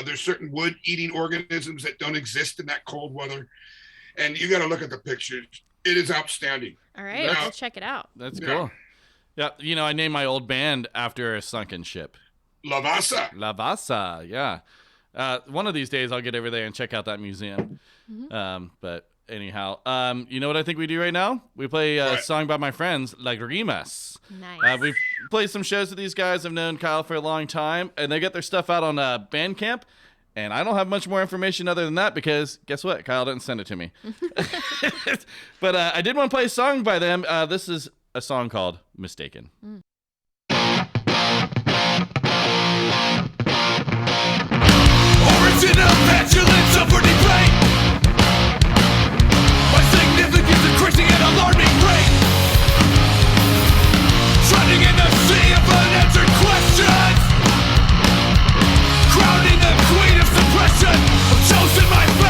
there's certain wood-eating organisms that don't exist in that cold weather. And you got to look at the pictures. It is outstanding. All right, Now- I'll check it out. That's Yeah. cool. Yeah, you know, I named my old band after a sunken ship. Lavasa. La Vasa, yeah. One of these days I'll get over there and check out that museum. But anyhow, you know what I think we do right now? We play a What? song by my friends, La Grimas. Nice. We've played some shows with these guys. I've known Kyle for a long time, and they get their stuff out on Bandcamp. And I don't have much more information other than that because guess what? Kyle didn't send it to me. But I did want to play a song by them. This is a song called Mistaken. Original petulance of pretty plain. My significance increasing at alarming rate. Drowning in a sea of unanswered questions. Crowning the queen of suppression. I've chosen my fate.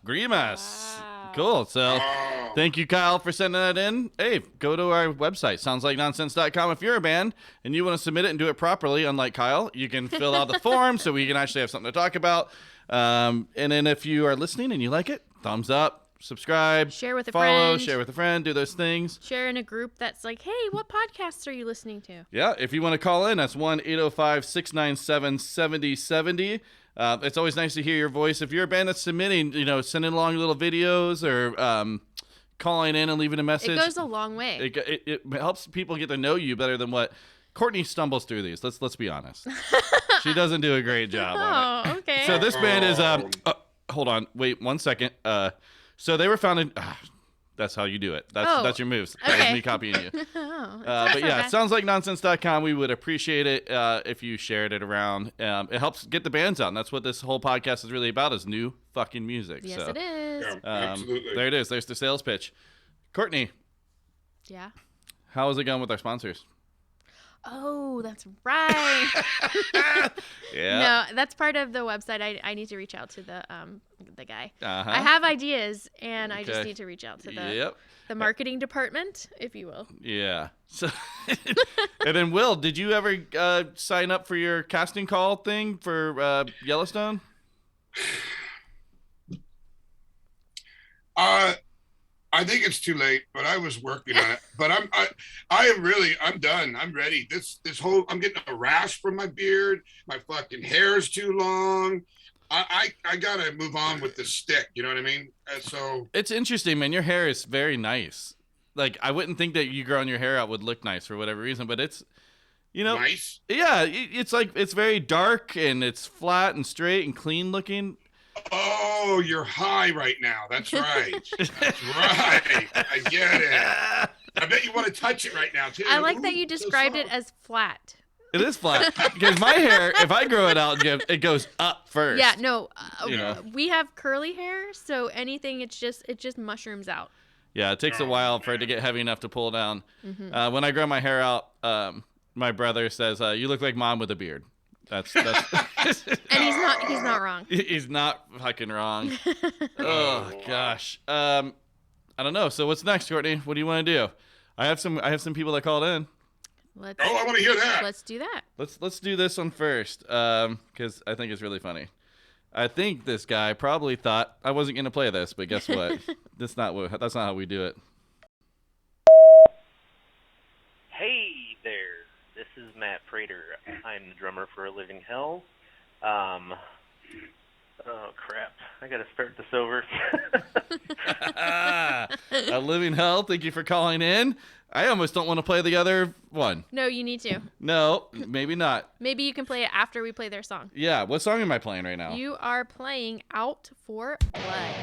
Grimas. Wow. Cool. So Oh. thank you, Kyle, for sending that in. Hey, go to our website, soundslikenonsense.com. If you're a band and you want to submit it and do it properly, unlike Kyle, you can fill out the form so we can actually have something to talk about. And then if you are listening and you like it, thumbs up, subscribe, Share with a follow, friend. share with a friend, do those things. Share in a group that's like, hey, what podcasts are you listening to? Yeah, if you want to call in, that's 1-805-697-7070. It's always nice to hear your voice. If you're a band that's submitting, send in along little videos or calling in and leaving a message. It goes a long way. It helps people get to know you better than what Courtney stumbles through these. Let's be honest. She doesn't do a great job on it. Oh, okay. So this band is hold on, wait 1 second. So they were founded. That's how you do it. That's your moves. That was okay. me copying you. Oh, But yeah, bad. soundslikenonsense.com. We would appreciate it if you shared it around. It helps get the bands out, and that's what this whole podcast is really about: is new fucking music. Yes, so, it is. Yeah, absolutely. there it is. There's the sales pitch. Courtney, Yeah. how is it going with our sponsors? Oh, that's right. Yeah. No, that's part of the website. I need to reach out to the guy. Uh-huh. I have ideas, and I just Okay. need to reach out to Yep. the marketing department, if you will. Yeah. So, and then Will, did you ever sign up for your casting call thing for Yellowstone? I think it's too late, but I was working on it. But I'm done. I'm ready. This whole, I'm getting a rash from my beard. My fucking hair is too long. I gotta move on with the stick. You know what I mean? So It's interesting, man. Your hair is very nice. Like, I wouldn't think that you growing your hair out would look nice for whatever reason, but it's, nice. yeah, it's like, it's very dark and it's flat and straight and clean looking. Oh, you're high right now. That's right. That's right. I get it. I bet you want to touch it right now too. I like that Ooh, you so described it soft. as flat. It is flat because my hair, if I grow it out, it goes up first. Yeah, no, You know. we have curly hair, so anything it just mushrooms out. Yeah, it takes a while for it to get heavy enough to pull down. Mm-hmm. When I grow my hair out, my brother says, "You look like mom with a beard." That's And he's not wrong. he's not fucking wrong. Oh gosh. I don't know. So what's next, Courtney? What do you want to do? I have some people that called in. Let's Oh, I want to hear that. let's do that. Let's do this one first, because I think it's really funny. I think this guy probably thought I wasn't gonna play this, but guess what? That's not how we do it. Hey there, this is Matt Prater. I'm the drummer for A Living Hell. Oh crap, I gotta start this over. A Living Hell, thank you for calling in. I almost don't want to play the other one. No, you need to. No, maybe not. Maybe you can play it after we play their song. Yeah, what song am I playing right now? You are playing Out for Blood.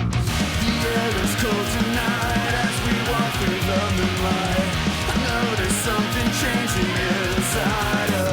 It's cold tonight as we walk through the moonlight. I notice something changing inside of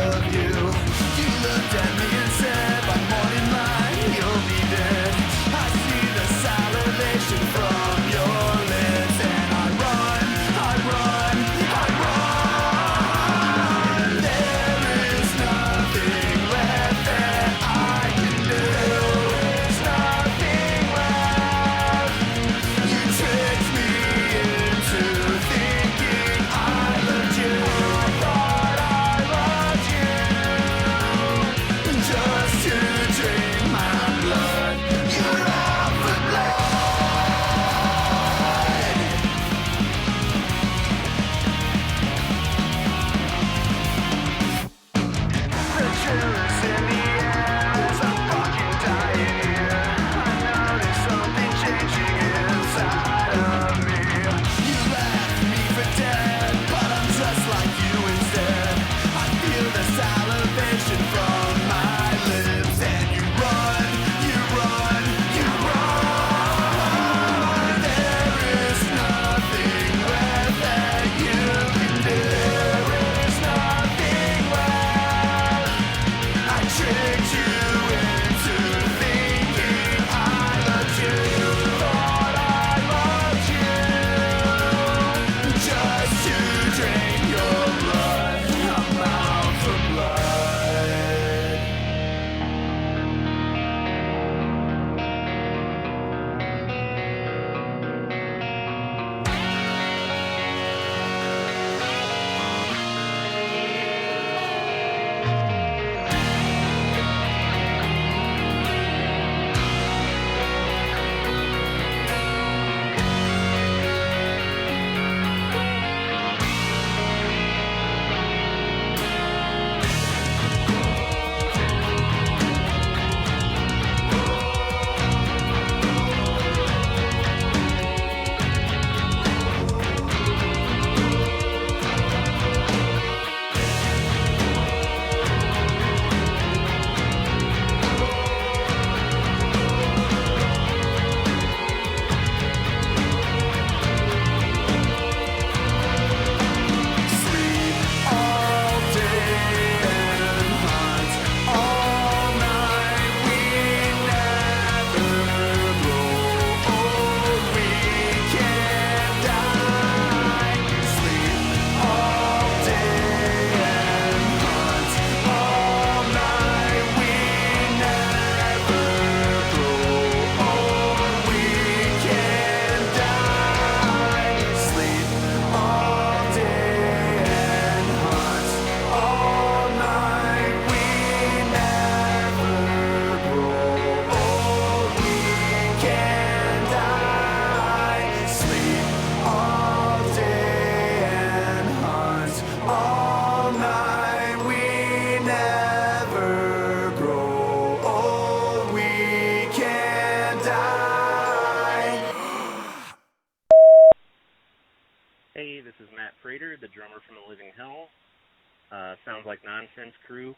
crew.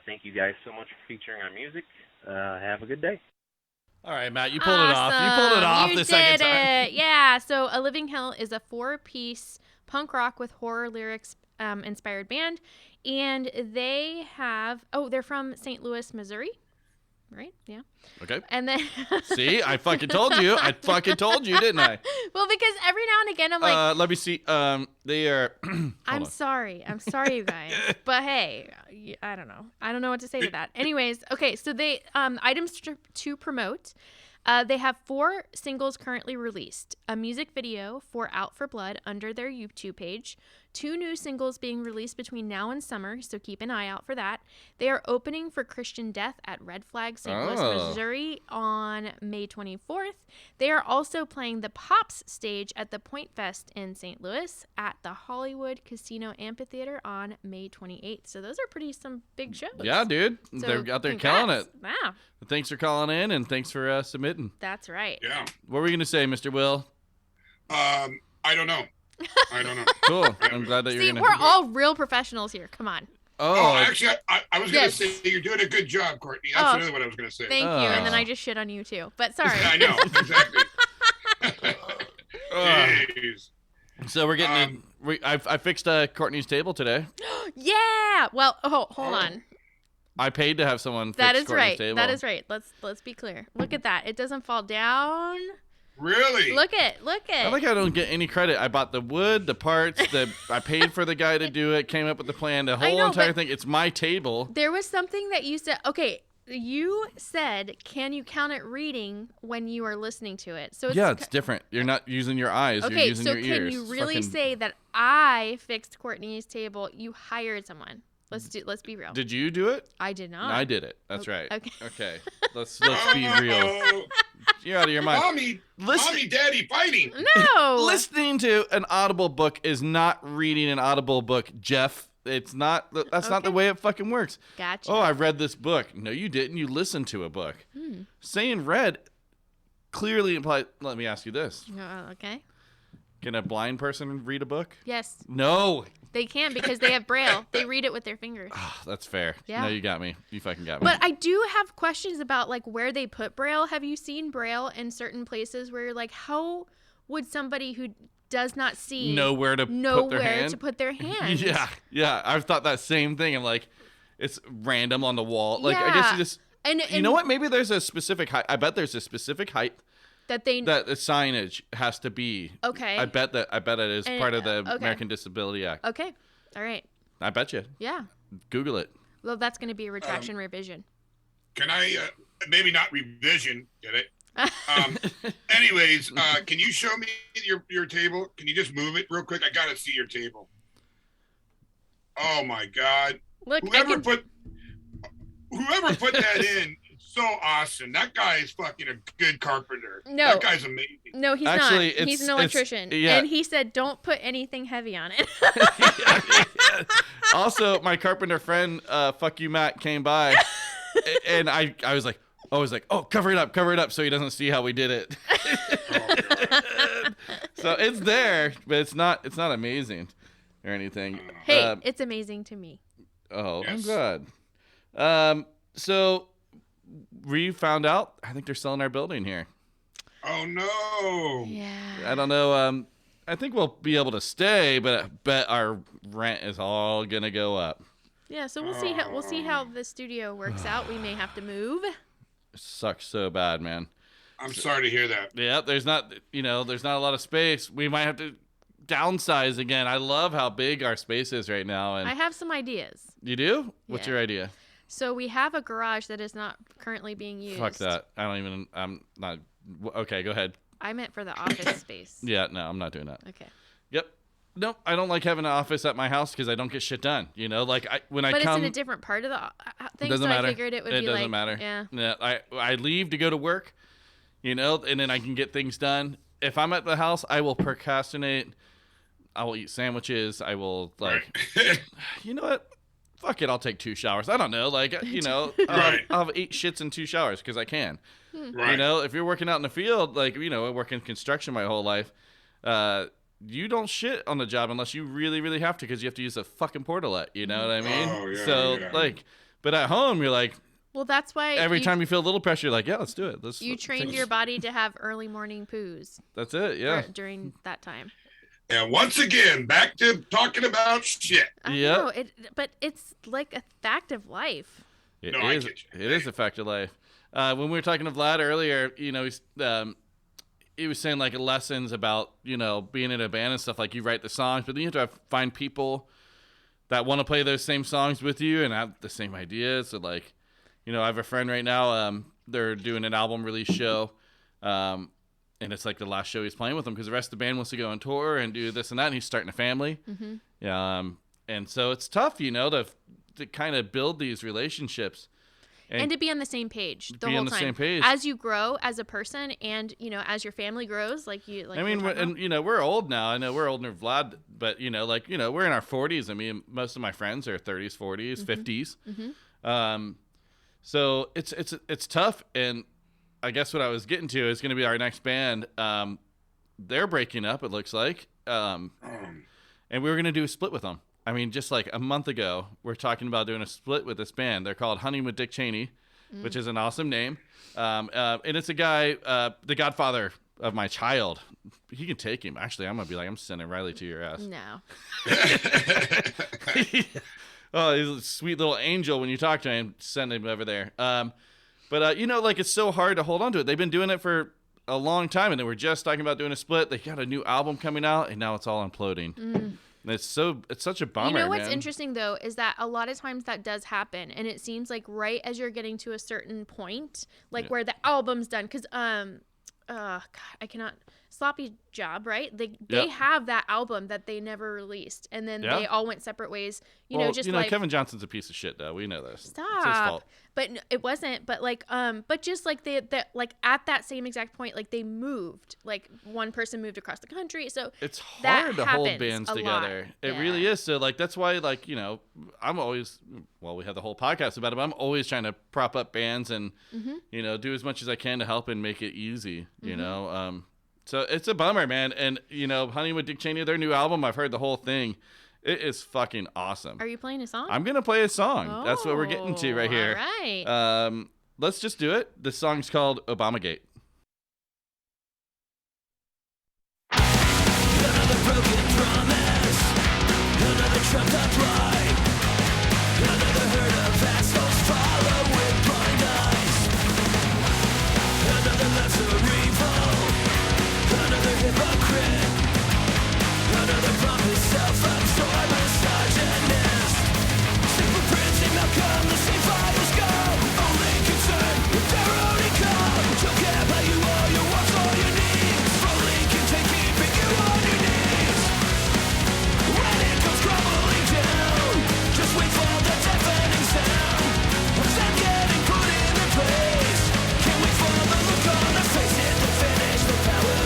Thank you guys so much for featuring our music. Have a good day. All right, Matt, you pulled it off. You pulled it off the second time. Yeah. So A Living Hell is a 4-piece punk rock with horror lyrics inspired band, and they have they're from St. Louis, Missouri. Right? Yeah. Okay. And then See, I fucking told you. I fucking told you, didn't I? Well, because every now and again I'm like, let me see. They are. I'm sorry, you guys. But hey, I don't know. I don't know what to say to that. Anyways, okay. So they items to promote. They have 4 singles currently released, a music video for Out for Blood under their YouTube page, 2 new singles being released between now and summer, so keep an eye out for that. They are opening for Christian Death at Red Flag, St. Louis, Missouri on May 24th. They are also playing the Pops stage at the Point Fest in St. Louis at the Hollywood Casino Amphitheater on May 28th. So those are some big shows. Yeah, dude. So They're out there congrats. killing it. Wow. Thanks for calling in and thanks for submitting. That's right. Yeah. What were you going to say, Mr. Will? I don't know. I don't know. Cool. I'm glad that you're See, going to. we're all real professionals here. Come on. Oh, actually, I was going to Yes. say you're doing a good job, Courtney. That's really what I was going to say. Thank you. And then I just shit on you too. But sorry. I know, exactly. Jeez. So we're getting. I fixed Courtney's table today. Yeah. Well, hold on. I paid to have someone. That fix is Courtney's right. Table. That is right. Let's be clear. Look at that. It doesn't fall down. Really? Look it. I like how I don't get any credit. I bought the wood, the parts, I paid for the guy to do it, came up with the plan, the whole entire thing. It's my table. There was something that you said. Okay, you said, "Can you count it reading when you are listening to it?" So it's different. You're not using your eyes. Okay, you're using so your ears. can you really Fucking... say that I fixed Courtney's table? You hired someone. Let's be real. Did you do it? I did not. I did it. That's right. Okay. Okay. Let's be real. You're out of your mind. Mommy, daddy fighting. No. Listening to an Audible book is not reading an Audible book, Jeff. It's not. That's not the way it fucking works. Gotcha. Oh, I read this book. No, you didn't. You listened to a book. Saying read clearly implies. Let me ask you this. Okay. Can a blind person read a book? Yes. No. They can because they have Braille. They read it with their fingers. That's fair. Yeah. No, you got me. You fucking got me. But I do have questions about like where they put Braille. Have you seen Braille in certain places where you're like, how would somebody who does not see know where to put their hand? Yeah. I've thought that same thing. I'm like, it's random on the wall. Like, I guess you just. And you know what? Maybe there's a specific height. I bet there's a specific height that the signage has to be. Okay. I bet that is part of the okay. American Disability Act. Okay. All right. I bet you. Yeah. Google it. Well, that's going to be a retraction revision. Can I maybe not revision? Get it? Anyways, can you show me your table? Can you just move it real quick? I gotta see your table. Oh my God! Look, whoever put that in. So awesome. That guy is fucking a good carpenter. No. That guy's amazing. No, he's Actually, not. He's an electrician. And he said, don't put anything heavy on it. Also, my carpenter friend, fuck you, Matt, came by. And I was like, oh, cover it up so he doesn't see how we did it. So it's there, but it's not amazing or anything. Hey, it's amazing to me. Oh, yes. I'm glad. So we found out, I think they're selling our building here. Oh no. Yeah. I don't know. I think we'll be able to stay, but I bet our rent is all gonna go up. Yeah, so we'll see how the studio works out. We may have to move. It sucks so bad, man. I'm sorry to hear that. Yeah, there's not a lot of space. We might have to downsize again. I love how big our space is right now. And I have some ideas. You do? What's Yeah. your idea? So we have a garage that is not currently being used. Fuck that. I'm not. Okay, go ahead. I meant for the office space. Yeah, no, I'm not doing that. Okay. Yep. Nope, I don't like having an office at my house because I don't get shit done. You know, like when I But come. it's in a different part of the thing, Doesn't so matter. I figured it would be like. It doesn't matter. Yeah. I leave to go to work, you know, and then I can get things done. If I'm at the house, I will procrastinate. I will eat sandwiches. I will like, you know what? Fuck it, I'll take 2 showers. I don't know, like, you know, Right. I'll have 8 shits in 2 showers because I can. Right. You know, if you're working out in the field, like, you know, I work in construction my whole life, you don't shit on the job unless you really, really have to, because you have to use a fucking portalet. You know what I mean? Oh, yeah, so yeah. like, but at home you're like, Well, that's why every time you feel a little pressure, you're like, yeah, let's do it. you trained your body to have early morning poos. That's it. Yeah. During that time. And once again, back to talking about shit. I Yep. know, but it's like a fact of life. It No, I is. get you. It is a fact of life. When we were talking to Vlad earlier, you know, he was saying like lessons about, you know, being in a band and stuff. Like you write the songs, but then you have to find people that want to play those same songs with you and have the same ideas. So like, you know, I have a friend right now. They're doing an album release show, and it's like the last show he's playing with them because the rest of the band wants to go on tour and do this and that. And he's starting a family. Mm-hmm. And so it's tough, you know, to kind of build these relationships. And to be on the same page the be whole on the time. same page. As you grow as a person and, you know, as your family grows, like you like I mean, you know, we're old now. I know we're older than Vlad, but, you know, like, you know, we're in our 40s. I mean, most of my friends are 30s, 40s, 50s. Mm-hmm. So it's tough. And I guess what I was getting to is going to be our next band. They're breaking up, it looks like. And we were going to do a split with them. I mean, just like a month ago, we're talking about doing a split with this band. They're called Honey with Dick Chaney, which is an awesome name. And it's a guy, the godfather of my child. He can take him. Actually, I'm going to be like, I'm sending Riley to your ass. No. Oh, he's a sweet little angel when you talk to him. Send him over there. But you know, like it's so hard to hold on to it. They've been doing it for a long time, and they were just talking about doing a split. They got a new album coming out, and now it's all imploding. It's such a bummer. You know what's man. interesting though is that a lot of times that does happen, and it seems like right as you're getting to a certain point, like where the album's done, because God, I cannot. Sloppy Job, right? They have that album that they never released, and then they all went separate ways. You know, Kevin Johnson's a piece of shit, though. We know this. Stop. It's his fault. But it wasn't. But like, but just like they like at that same exact point, like they moved. Like one person moved across the country, so it's hard to hold bands together. It really is. So like that's why like you know I'm always we have the whole podcast about it. But I'm always trying to prop up bands and you know do as much as I can to help and make it easy. You know. So it's a bummer, man. And, you know, Honey with Dick Chaney, their new album, I've heard the whole thing. It is fucking awesome. Are you playing a song? I'm going to play a song. That's what we're getting to right here. All right. Let's just do it. The song's called Obamagate. Another broken promise, another trumped up lie, another herd of assholes follow with blind eyes, another lesser evil. Another hypocrite, another promised self-absorbed misogynist. Simple prints in Malcolm, the same fighters go, only concerned with their own income. Don't care about you or your wants or your needs. Rolling can take keeping you on your knees. When it comes crumbling down, just wait for the deafening sound of them getting put in their place. Can't wait for the look on their face, hit the finish, the power.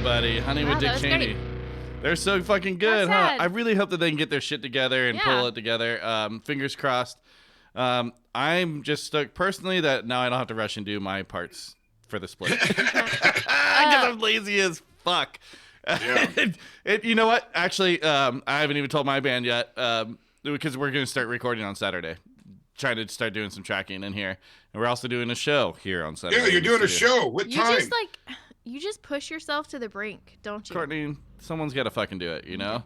Buddy, Honey with Dick Chaney. They're so fucking good, That's huh? sad. I really hope that they can get their shit together and Yeah. pull it together. Fingers crossed. I'm just stoked personally that now I don't have to rush and do my parts for the split. Because I'm lazy as fuck. Yeah. You know what? Actually, I haven't even told my band yet because we're going to start recording on Saturday. Trying to start doing some tracking in here. And we're also doing a show here on Saturday. Yeah, you're in the doing a studio. show. What You time? just you just push yourself to the brink, don't you? Courtney, someone's got to fucking do it, you know?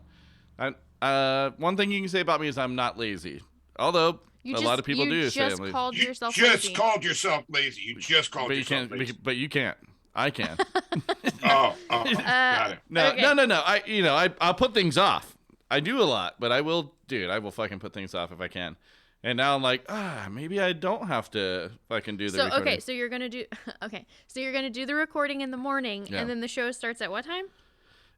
One thing you can say about me is I'm not lazy. Although a lot of people do say I'm lazy. Called You yourself just lazy. called yourself lazy. You just called But you yourself can't. lazy. But you can't. I can. Oh, got it. No, Okay. no. I'll put things off. I do a lot, but I will fucking put things off if I can. And now I'm like, maybe I don't have to fucking do the So recording. okay, so you're gonna do the recording in the morning, Yeah. and then the show starts at what time?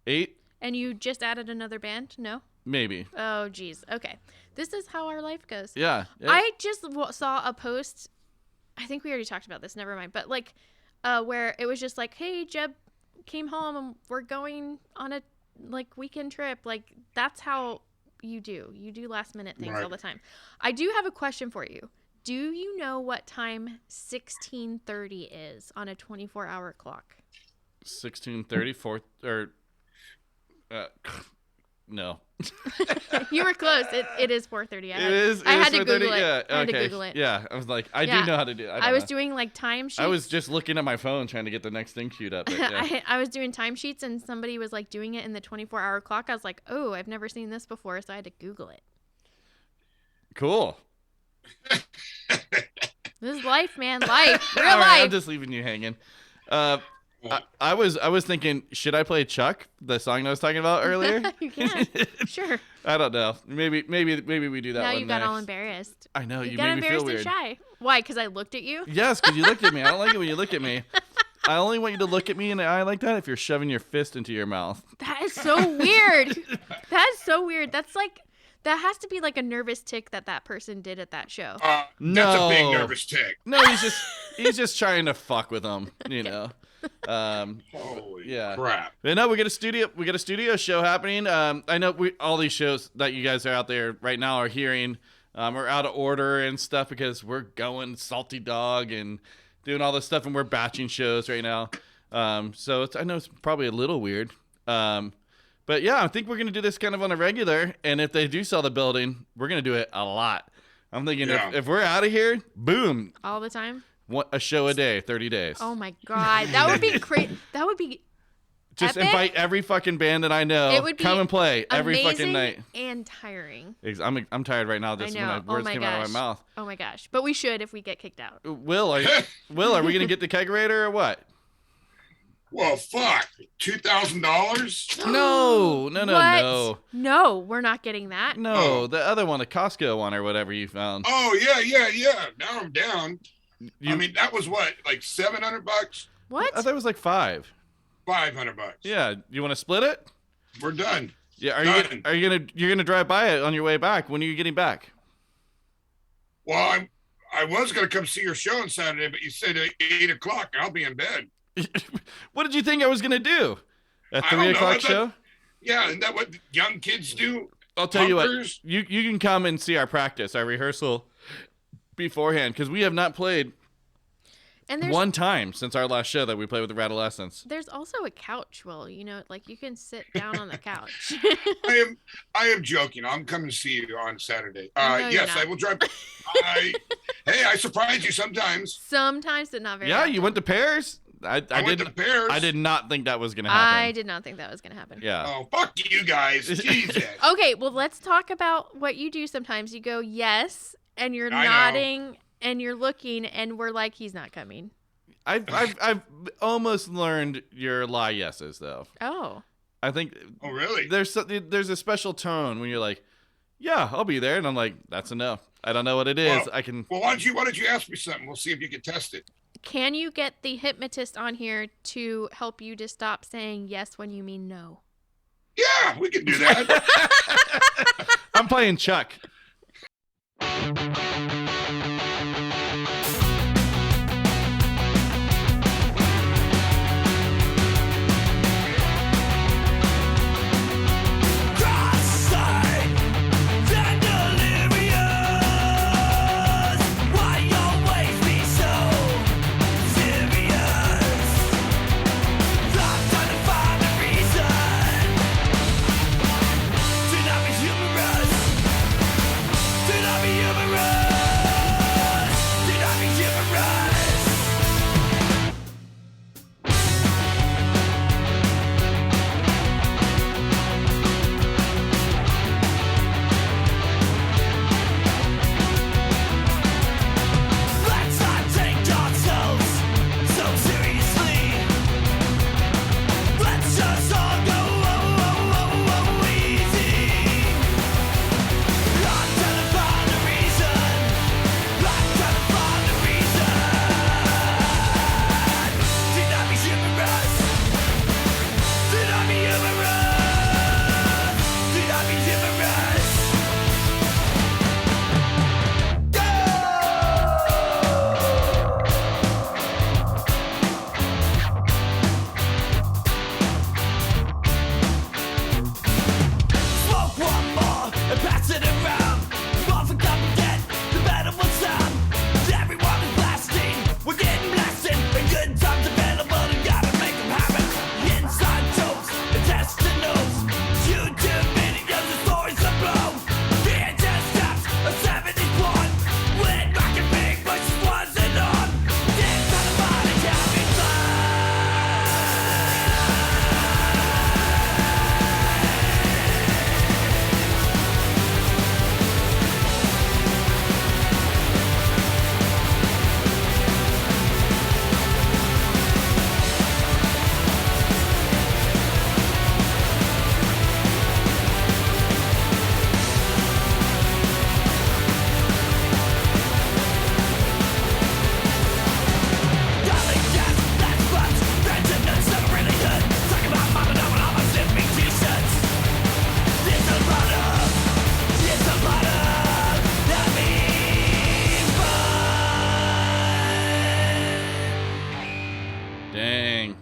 8, And you just added another band? No? maybe. Oh, geez. Okay, this is how our life goes. Yeah. I just saw a post. I think we already talked about this. Never mind. But where it was just like, hey, Jeb came home and we're going on a weekend trip. Like that's how you do. You do last minute things all the time. I do have a question for you. Do you know what time 16:30 is on a 24-hour clock? 16:30, no. You were close. It is 4:30. It is I had to 4:30? Google it. Yeah, I had to okay. Google it. Yeah, I was like, I Yeah. do know how to do it. I was doing time sheets. I was just looking at my phone trying to get the next thing queued up. But, yeah. I was doing timesheets and somebody was doing it in the 24-hour clock. I was like, oh, I've never seen this before, so I had to Google it. Cool. This is life, man. Life. Real All right, I'm life. just leaving you hanging. I was thinking, should I play Chuck, the song I was talking about earlier? You can. Sure. I don't know. Maybe we do that Now one you got all next. embarrassed. I know, you got made me feel embarrassed and weird. shy. Why? Because I looked at you? Yes, because you looked at me. I don't like it when you look at me. I only want you to look at me in the eye like that if you're shoving your fist into your mouth. That is so weird. That is so weird. That's that has to be a nervous tick that person did at that show. That's No. a big nervous tick. No, he's just trying to fuck with them, you know. Holy Yeah. crap. But no, we got a studio show happening. I know all these shows that you guys are out there right now are hearing are out of order and stuff because we're going Salty Dog and doing all this stuff and we're batching shows right now. So I know it's probably a little weird. But yeah, I think we're gonna do this kind of on a regular. And if they do sell the building, we're gonna do it a lot. I'm thinking Yeah. if we're out of here, boom, All the time? a show a day, 30 days. Oh my God. That would be crazy. That would be Just epic. invite every fucking band that I know. It would be come and play every amazing fucking night. and tiring. I'm tired right now. Just I when know. words Oh my came out of gosh. my mouth. Oh my gosh. But we should if we get kicked out. Will, are we gonna get the kegerator or what? Well, fuck. $2,000? No, What? no. No, we're not getting that. No, Oh. the other one, the Costco one or whatever you found. Oh, yeah. Now I'm down. You- I mean, that was what, like $700? What? I thought it was like $5. $500. Yeah, you want to split it? We're done. Yeah, Done. you're gonna drive by it on your way back? When are you getting back? Well, I was going to come see your show on Saturday, but you said at 8 o'clock. I'll be in bed. What did you think I was gonna do? A I 3 don't know. o'clock I thought- show? Yeah, isn't that what young kids do? I'll tell you what. Pumpers? You can come and see our practice, our rehearsal beforehand, because we have not played And there's one time since our last show that we played with the Rattlescents. there's also a couch, Will. You know, you can sit down on the couch. I am joking. I'm coming to see you on Saturday. No, you're Yes, not. I will drive. Hey, I surprise you sometimes. Sometimes, but not very Yeah, often. you went to Paris. I I went to didn't. Paris. I did not think that was gonna happen. I did not think that was going to happen. Yeah. Oh, fuck you guys. Jesus. Okay, well, let's talk about what you do sometimes. You go, yes, and you're I know. nodding and you're looking, and we're like, he's not coming. I've almost learned your lie yeses though. Oh. I think Oh, really? there's a special tone when you're like, yeah, I'll be there, and I'm like, that's a no. I don't know what it is. Well- I can. Well, why don't you ask me something? We'll see if you can test it. Can you get the hypnotist on here to help you to stop saying yes when you mean no? Yeah, we can do that. I'm playing Chuck.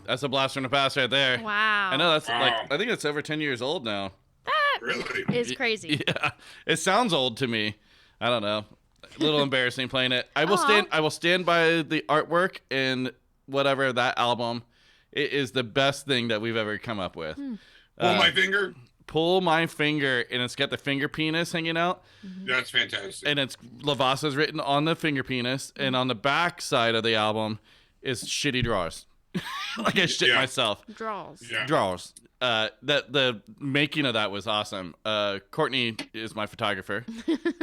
That's a blast from the past right there. Wow. I know that's Wow. like I think it's over 10 years old now. Really? Is crazy. Yeah, it sounds old to me. I don't know. A little embarrassing playing it. I will Aw. stand by the artwork and whatever that album. It is the best thing that we've ever come up with. Pull my finger. Pull my finger, and it's got the finger penis hanging out, That's fantastic. and it's Lavassa's written on the finger penis, and on the back side of the album is shitty drawers. Like I shit Yeah. myself. Draws. Yeah. Drawers. That the making of that was awesome. Courtney is my photographer.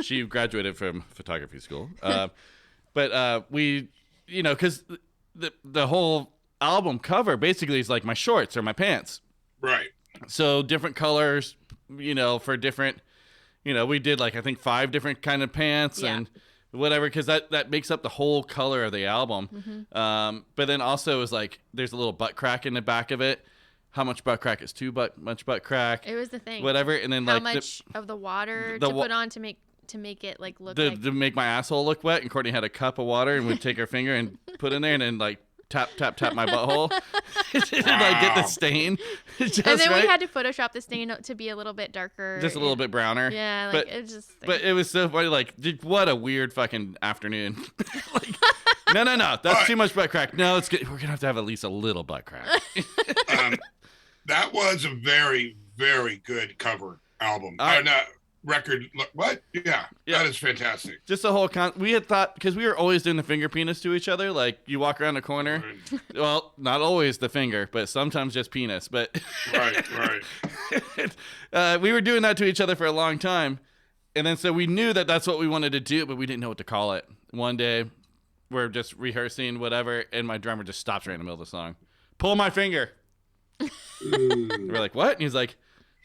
She graduated from photography school. But we, because the whole album cover basically is like my shorts or my pants. Right. So different colors, for different, we did like I think 5 different kind of pants Yeah. and whatever, because that makes up the whole color of the album. But then also is like there's a little butt crack in the back of it. How much butt crack is much butt crack? It was the thing. Whatever, and then How like much of the water the to wa- put on to make it like look to like make my asshole look wet, and Courtney had a cup of water and we'd take her finger and put in there and then like tap my butthole and like get the stain just and then right. we had to Photoshop the stain to be a little bit darker. Just a little bit browner. Yeah, but like it just. but it was so funny. Like, what a weird fucking afternoon. Like, no, that's too much butt crack. No, it's good. We're gonna have to have at least a little butt crack. That was a very, very good cover album. Record. What? Yeah, that is fantastic. Just the whole we had thought, because we were always doing the finger penis to each other. Like, you walk around the corner. Well, not always the finger, but sometimes just penis. But Right. we were doing that to each other for a long time. And then so we knew that that's what we wanted to do, but we didn't know what to call it. One day, we're just rehearsing, whatever, and my drummer just stops right in the middle of the song. Pull my finger. We're like, what? And he's like,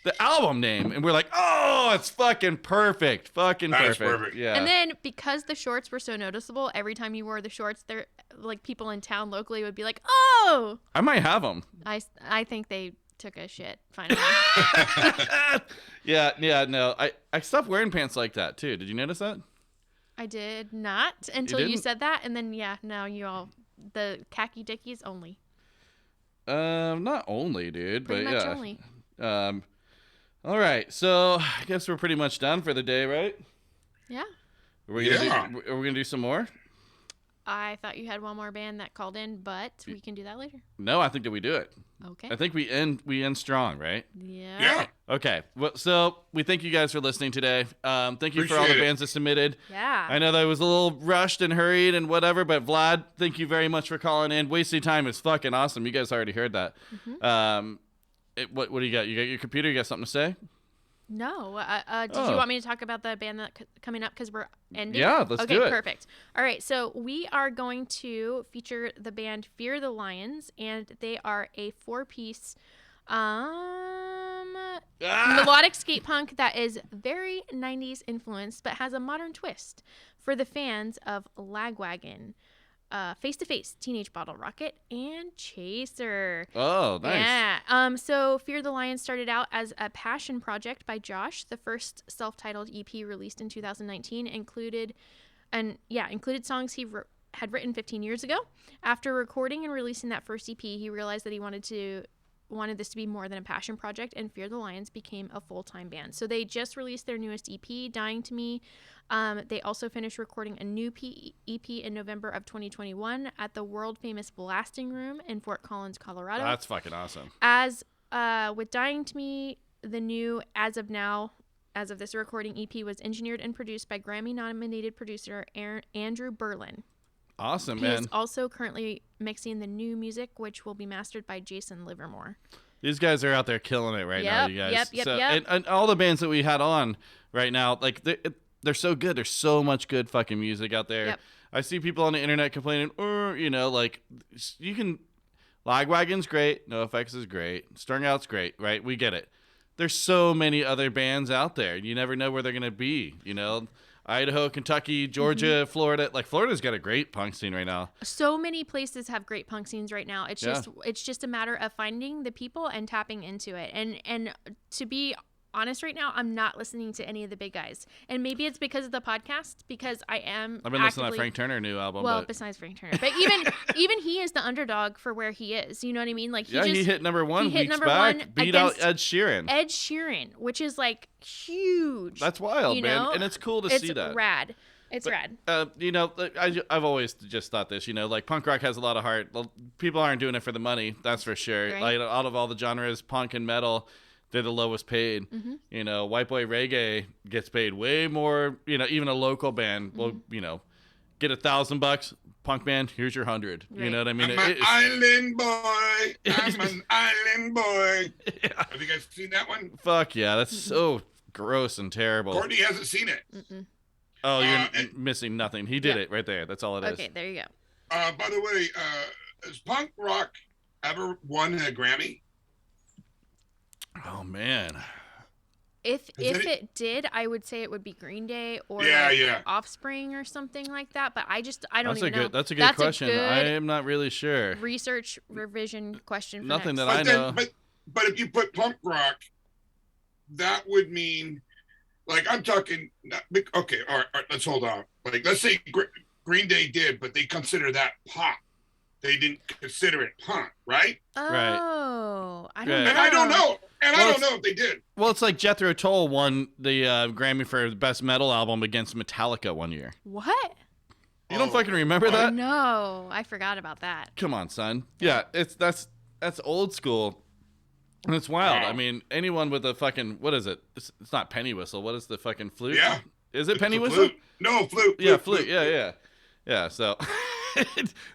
the album name. And we're like, oh, it's fucking perfect. Fucking That is perfect. perfect. Yeah. And then because the shorts were so noticeable, every time you wore the shorts, there like people in town locally would be like, "Oh!" I might have them. I think they took a shit finally. Yeah, no. I stopped wearing pants like that too. Did you notice that? I did not until you didn't? said that, and then now you all the khaki dickies only. Not only, dude, Pretty but much yeah. only. All right. So I guess we're pretty much done for the day, right? Yeah. Are we gonna do some more? I thought you had one more band that called in, but we can do that later. No, I think that we do it. Okay. I think we end strong, right? Yeah. Yeah. Okay. Well, so we thank you guys for listening today. Thank you for all the Appreciate it. bands that submitted. Yeah. I know that was a little rushed and hurried and whatever, but Vlad, thank you very much for calling in. Wasting time is fucking awesome. You guys already heard that. What do you got? You got your computer? You got something to say? No. Did Oh. you want me to talk about the band that coming up because we're ending? Yeah, let's do it. Okay, perfect. All right, so we are going to feature the band Fear the Lions, and they are a 4-piece melodic skate punk that is very 90s influenced, but has a modern twist for the fans of Lagwagon, Face to Face, Teenage Bottle Rocket, and Chaser. Oh, nice. Yeah. So Fear the Lion started out as a passion project by Josh. The first self-titled EP released in 2019 included songs he had written 15 years ago. After recording and releasing that first EP, he realized that he wanted this to be more than a passion project, and Fear the Lions became a full-time band. So they just released their newest EP, Dying to Me. They also finished recording a new EP in November of 2021 at the world-famous Blasting Room in Fort Collins, Colorado. That's fucking awesome. As with Dying to Me, the new as of this recording EP was engineered and produced by Grammy-nominated producer Andrew Berlin. Awesome, He man. is also currently mixing the new music, which will be mastered by Jason Livermore. These guys are out there killing it right now, Yep, you guys. yep. And all the bands that we had on right now, like they're so good. There's so much good fucking music out there. Yep. I see people on the internet complaining, like you can. Lagwagon's great. NoFX is great. Strung Out's great, right? We get it. There's so many other bands out there. You never know where they're gonna be. Idaho, Kentucky, Georgia, Florida. Like Florida's got a great punk scene right now. So many places have great punk scenes right now. It's Yeah. just a matter of finding the people and tapping into it. And to be honest right now, I'm not listening to any of the big guys. And maybe it's because of the podcast, because I've been listening to Frank Turner new album. Well, besides Frank Turner. But even he is the underdog for where he is. You know what I mean? Like he hit number one weeks back. Beat out Ed Sheeran. Ed Sheeran, which is like huge. That's wild, man. And it's cool to see that. It's rad. It's rad. I've always just thought this, like punk rock has a lot of heart. People aren't doing it for the money, that's for sure. Right. Like out of all the genres, punk and metal, they're the lowest paid. Mm-hmm. White boy reggae gets paid way more. Even a local band will, get $1,000. Punk band, here's your 100. Right. You know what I mean? I'm an island boy. I'm an island boy. Yeah. Have you guys seen that one? Fuck yeah, that's so gross and terrible. Courtney hasn't seen it. Mm-mm. Oh, you're missing nothing. He did it right there. That's all it is. Okay, there you go. By the way, has punk rock ever won a Grammy? Oh man. If it did, I would say it would be Green Day or Offspring or something like that. But I don't even know. That's a good question. I am not really sure. Research revision question. For Nothing next. that I know. But if you put punk rock, that would mean, like, I'm talking. Okay, all right, let's hold on. Like, let's say Green Day did, but they consider that pop. They didn't consider it punk, right? Oh, right. I don't know. And I don't know. And I don't know if they did. Well, it's like Jethro Tull won the Grammy for the best metal album against Metallica one year. What? You don't fucking remember that? No, I forgot about that. Come on, son. Yeah, that's old school. And it's wild. Wow. I mean, anyone with a fucking, what is it? It's not penny whistle. What is the fucking flute? Yeah. Is it penny It's a whistle? flute. No, flute. Yeah, flute. Yeah, so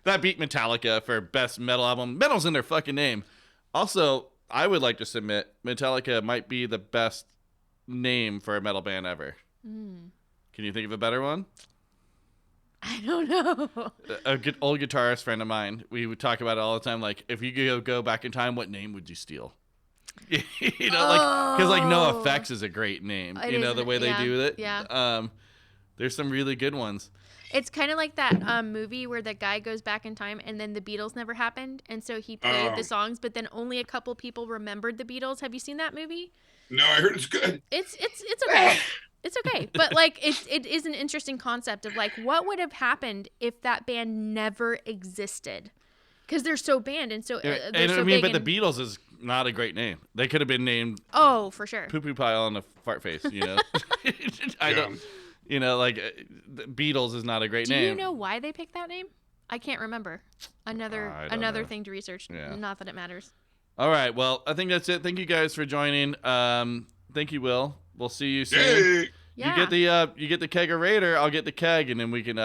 that beat Metallica for best metal album. Metal's in their fucking name. Also, I would like to submit Metallica might be the best name for a metal band ever. Can you think of a better one? I don't know. A good old guitarist friend of mine, we would talk about it all the time. Like, if you could go back in time, what name would you steal? Because like No Effects is a great name. The way they do it. Yeah. There's some really good ones. It's kind of like that movie where the guy goes back in time and then the Beatles never happened, and so he played the songs, but then only a couple people remembered the Beatles. Have you seen that movie? No, I heard it's good. It's okay. It's okay, but like it is an interesting concept of like what would have happened if that band never existed, because they're so banned and so they're so big. But the Beatles is not a great name. They could have been named. Oh, for sure. Poo poo pile on the fart face. I don't. The Beatles is not a great name. Do you know why they picked that name? I can't remember. Another thing to research. Yeah. Not that it matters. All right. Well, I think that's it. Thank you guys for joining. Thank you, Will. We'll see you soon. Hey. Yeah. You get the kegerator. I'll get the keg, and then we can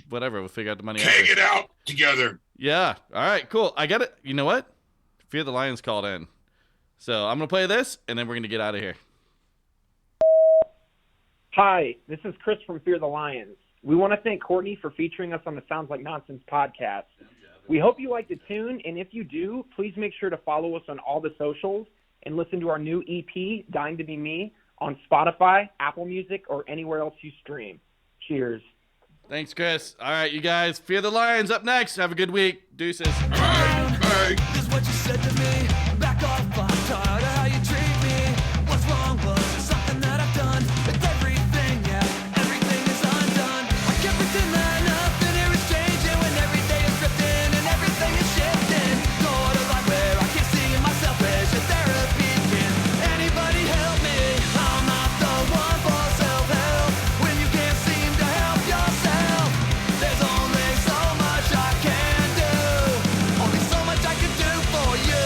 whatever. We'll figure out the money. Keg it out together. Yeah. All right. Cool. I got it. You know what? Fear the Lions called in, so I'm gonna play this, and then we're gonna get out of here. Hi, this is Chris from Fear the Lions. We want to thank Courtney for featuring us on the Sounds Like Nonsense podcast. We hope you like the tune, and if you do, please make sure to follow us on all the socials and listen to our new EP, Dying to Be Me, on Spotify, Apple Music, or anywhere else you stream. Cheers. Thanks, Chris. All right, you guys. Fear the Lions up next. Have a good week. Deuces. Bye. Bye. This is what you said to me. Back off, I'm tired of how you treat me. What's wrong, was it something that I've done? With everything, yeah, everything is undone. I can't pretend that nothing here is changing when every day is drifting and everything is shifting. Sort of like where I keep seeing myself as your therapy. Can anybody help me? I'm not the one for self-help. When you can't seem to help yourself, there's only so much I can do. Only so much I can do for you.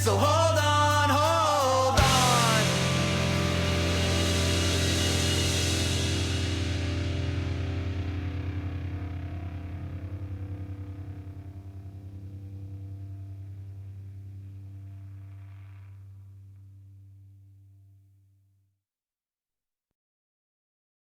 So hold